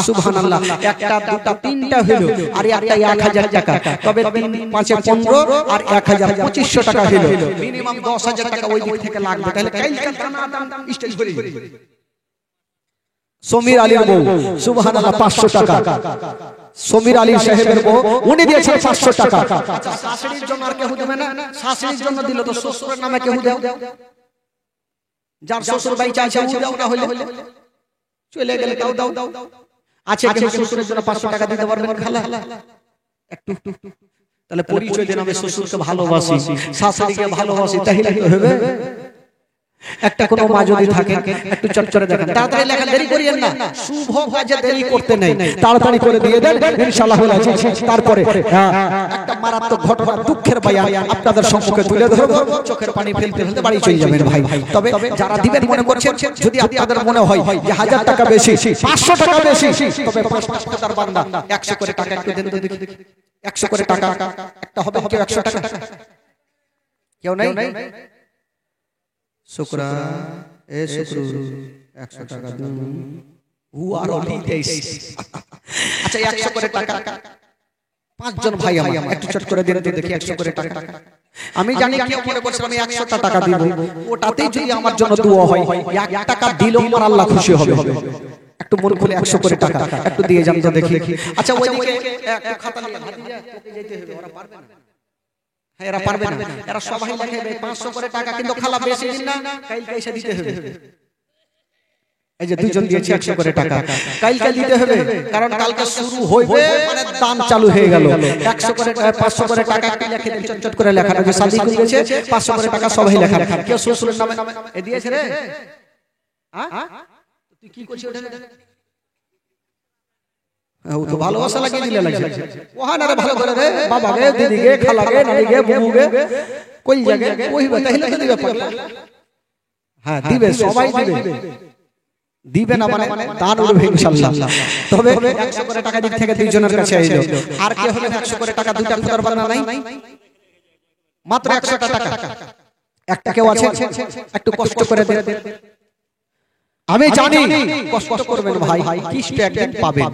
সুবহানাল্লাহ। একটা দুটা তিনটা হলো, আর একটা 1000 টাকা, তবে 3 5 15 আর 1000 2500 টাকা হলো, মিনিমাম 10000 টাকা ওই দিক থেকে লাগবে। তাহলে কালকে দাম স্টেজ ভরে সমীর আলীর বউ, সুবহানাল্লাহ, 500 টাকা। সমীর আলী সাহেবের বউ, উনি দিয়েছেন 500 টাকা। আচ্ছা, শাশুড়ির জন্য আর কেউ দেবে না? শাশুড়ির জন্য দিল তো শ্বশুরের নামে কেউ দাও, যার শ্বশুর ভাই চাইছে ও দাও, না হলে চলে গেলে দাও দাও। আচ্ছা, কেউ শ্বশুরের জন্য 500 টাকা দিতে পারবেন খালা? একটু তাহলে পরিচয় দেন, আমি শ্বশুরকে ভালোবাসি, শাশুড়িকে ভালোবাসি, তাহলে তো হবে। একটা কোন মা যদি থাকে, একটু চটচটে দেখেন, তাড়াতাড়ি লেখা, দেরি করিয়েন না, শুভ কাজে দেরি করতে নেই, তাড়াতাড়ি করে দিয়ে দেন, ইনশাআল্লাহ হয়ে যাচ্ছে। তারপরে একটা মারাত্মক ঘটনা, দুঃখের বয়ান আপনাদের সম্মুখে তুলে ধরব, চোখের পানি ফেলতে ফেলতে বাড়ি চলে যাবেন ভাই। তবে যারা দিবেন মনে করছেন, যদি আপনাদের মনে হয় যে 1000 টাকা বেশি, 500 টাকা বেশি, তবে 5 বান্দা 100 করে টাকা একটু দেন তো দেখি। 100 করে টাকা একটা হবে, কেউ 100 টাকা? কেউ নাই? শুকরা এ শুকরু 100 টাকা দিন, হু আর অলি দেশ। আচ্ছা, 100 করে টাকা 5 জন ভাই আমার একটু চট করে দিন তো দেখি, 100 করে টাকা। আমি জানি কেউ মনে করছে আমি 100 টাকা দিব, ওটাতেই যদি আমার জন্য দোয়া হয়, 1 টাকা দিলেও আমার আল্লাহ খুশি হবে। একটু মন খুলে 100 করে টাকা একটু দিয়ে যান তো দেখি। আচ্ছা, ওইদিকে একটু খাতা নিয়ে ভাতিজা তোকে যেতে হবে, ওরা পারবে না? এরা পারবে না, এরা সবাই লেখাবে 500 করে টাকা, কিন্তু খালা বেশি দিন না, কালকে এসে দিতে হবে। এই যে দুইজন দিয়েছে 100 করে টাকা, কালকে দিতে হবে, কারণ কালকে শুরু হইবে, মানে দান চালু হয়ে গেল। 100 করে 500 করে টাকা একটু লিখে দেন, চটচট করে লেখা, যে শাদি করেছে 500 করে টাকা সবাই লেখা। কেউ শ্বশুরের নামে এ দিয়েছে রে? হ্যাঁ, তুই কি করছিস ওটা? ও তো ভালোবাসা লাগিয়ে দিলে লাগছে, ওহানা রে ভালো করে রে, বাবা রে, দিদি গে, খালা গে, নানি গে, বুবু গে, কই জায়গা ওই তাহলে তো দিবে পাগলা। হ্যাঁ, দিবে, সবাই দিবে, দিবে না মানে দান উঠবে ইনশাআল্লাহ। তবে 100 করে টাকা দিক থেকে দুইজনের কাছে আইলো। আর কে হলে 100 করে টাকা দুইটা খুদার বানা নাই, মাত্র 100 টাকা। একটা কেউ আছে একটু কষ্ট করে দেন, আমি জানি কষ্ট করবেন ভাই, কিস্তি একদিন পাবেন,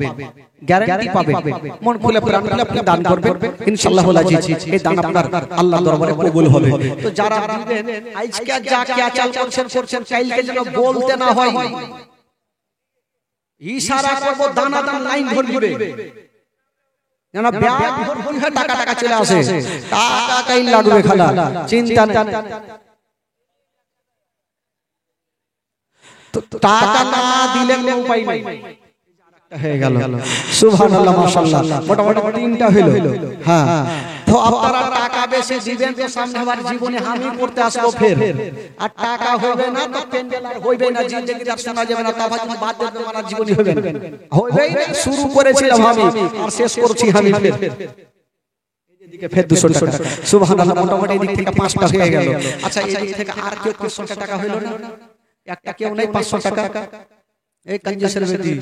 গ্যারান্টি পাবেন। মন খুলে প্রাণ খুলে আপনি দান করবেন, ইনশাআল্লাহ এই দান আপনার আল্লাহর দরবারে কবুল হবে। তো যারা দিবেন, আজকে যা কে চাল করছেন, কালকে যেন বলতে না হয়, ইশারা করব, দানা দান লাইন ধরবে, যেন ব্যাগ ভর্তি হয়ে টাকা টাকা চলে আসে, টাকা কাই লাগবে খালা, চিন্তা নেই। টাকা না দিলে কোনো উপায় নাই, হয়ে গেল। সুবহানাল্লাহ, মাশাআল্লাহ, মোটামুটি 3টা হলো। হ্যাঁ, তো আপনারা টাকা বেশি দিবেন তো সামনে আবার জীবনে হামি করতে আসবো ফের, আর টাকা হবে না তো পেন্ডেল আর হইবে না, জিন্দেগি আর শোনা যাবে না, তাহলে বাদ দেবে, মানে জীবনী হবে না, হইবেই না। শুরু করেছিলাম আমি আর শেষ করছি আমি ফের, এদিকে ফের 200 টাকা। সুবহানাল্লাহ, মোটামুটি এই দিক থেকে 5টা হয়ে গেল। আচ্ছা, এই দিক থেকে আর কেউ 500 টাকা হইলো না? একটা কেউ নাই 500 টাকা, এই কঞ্জুসের বেটি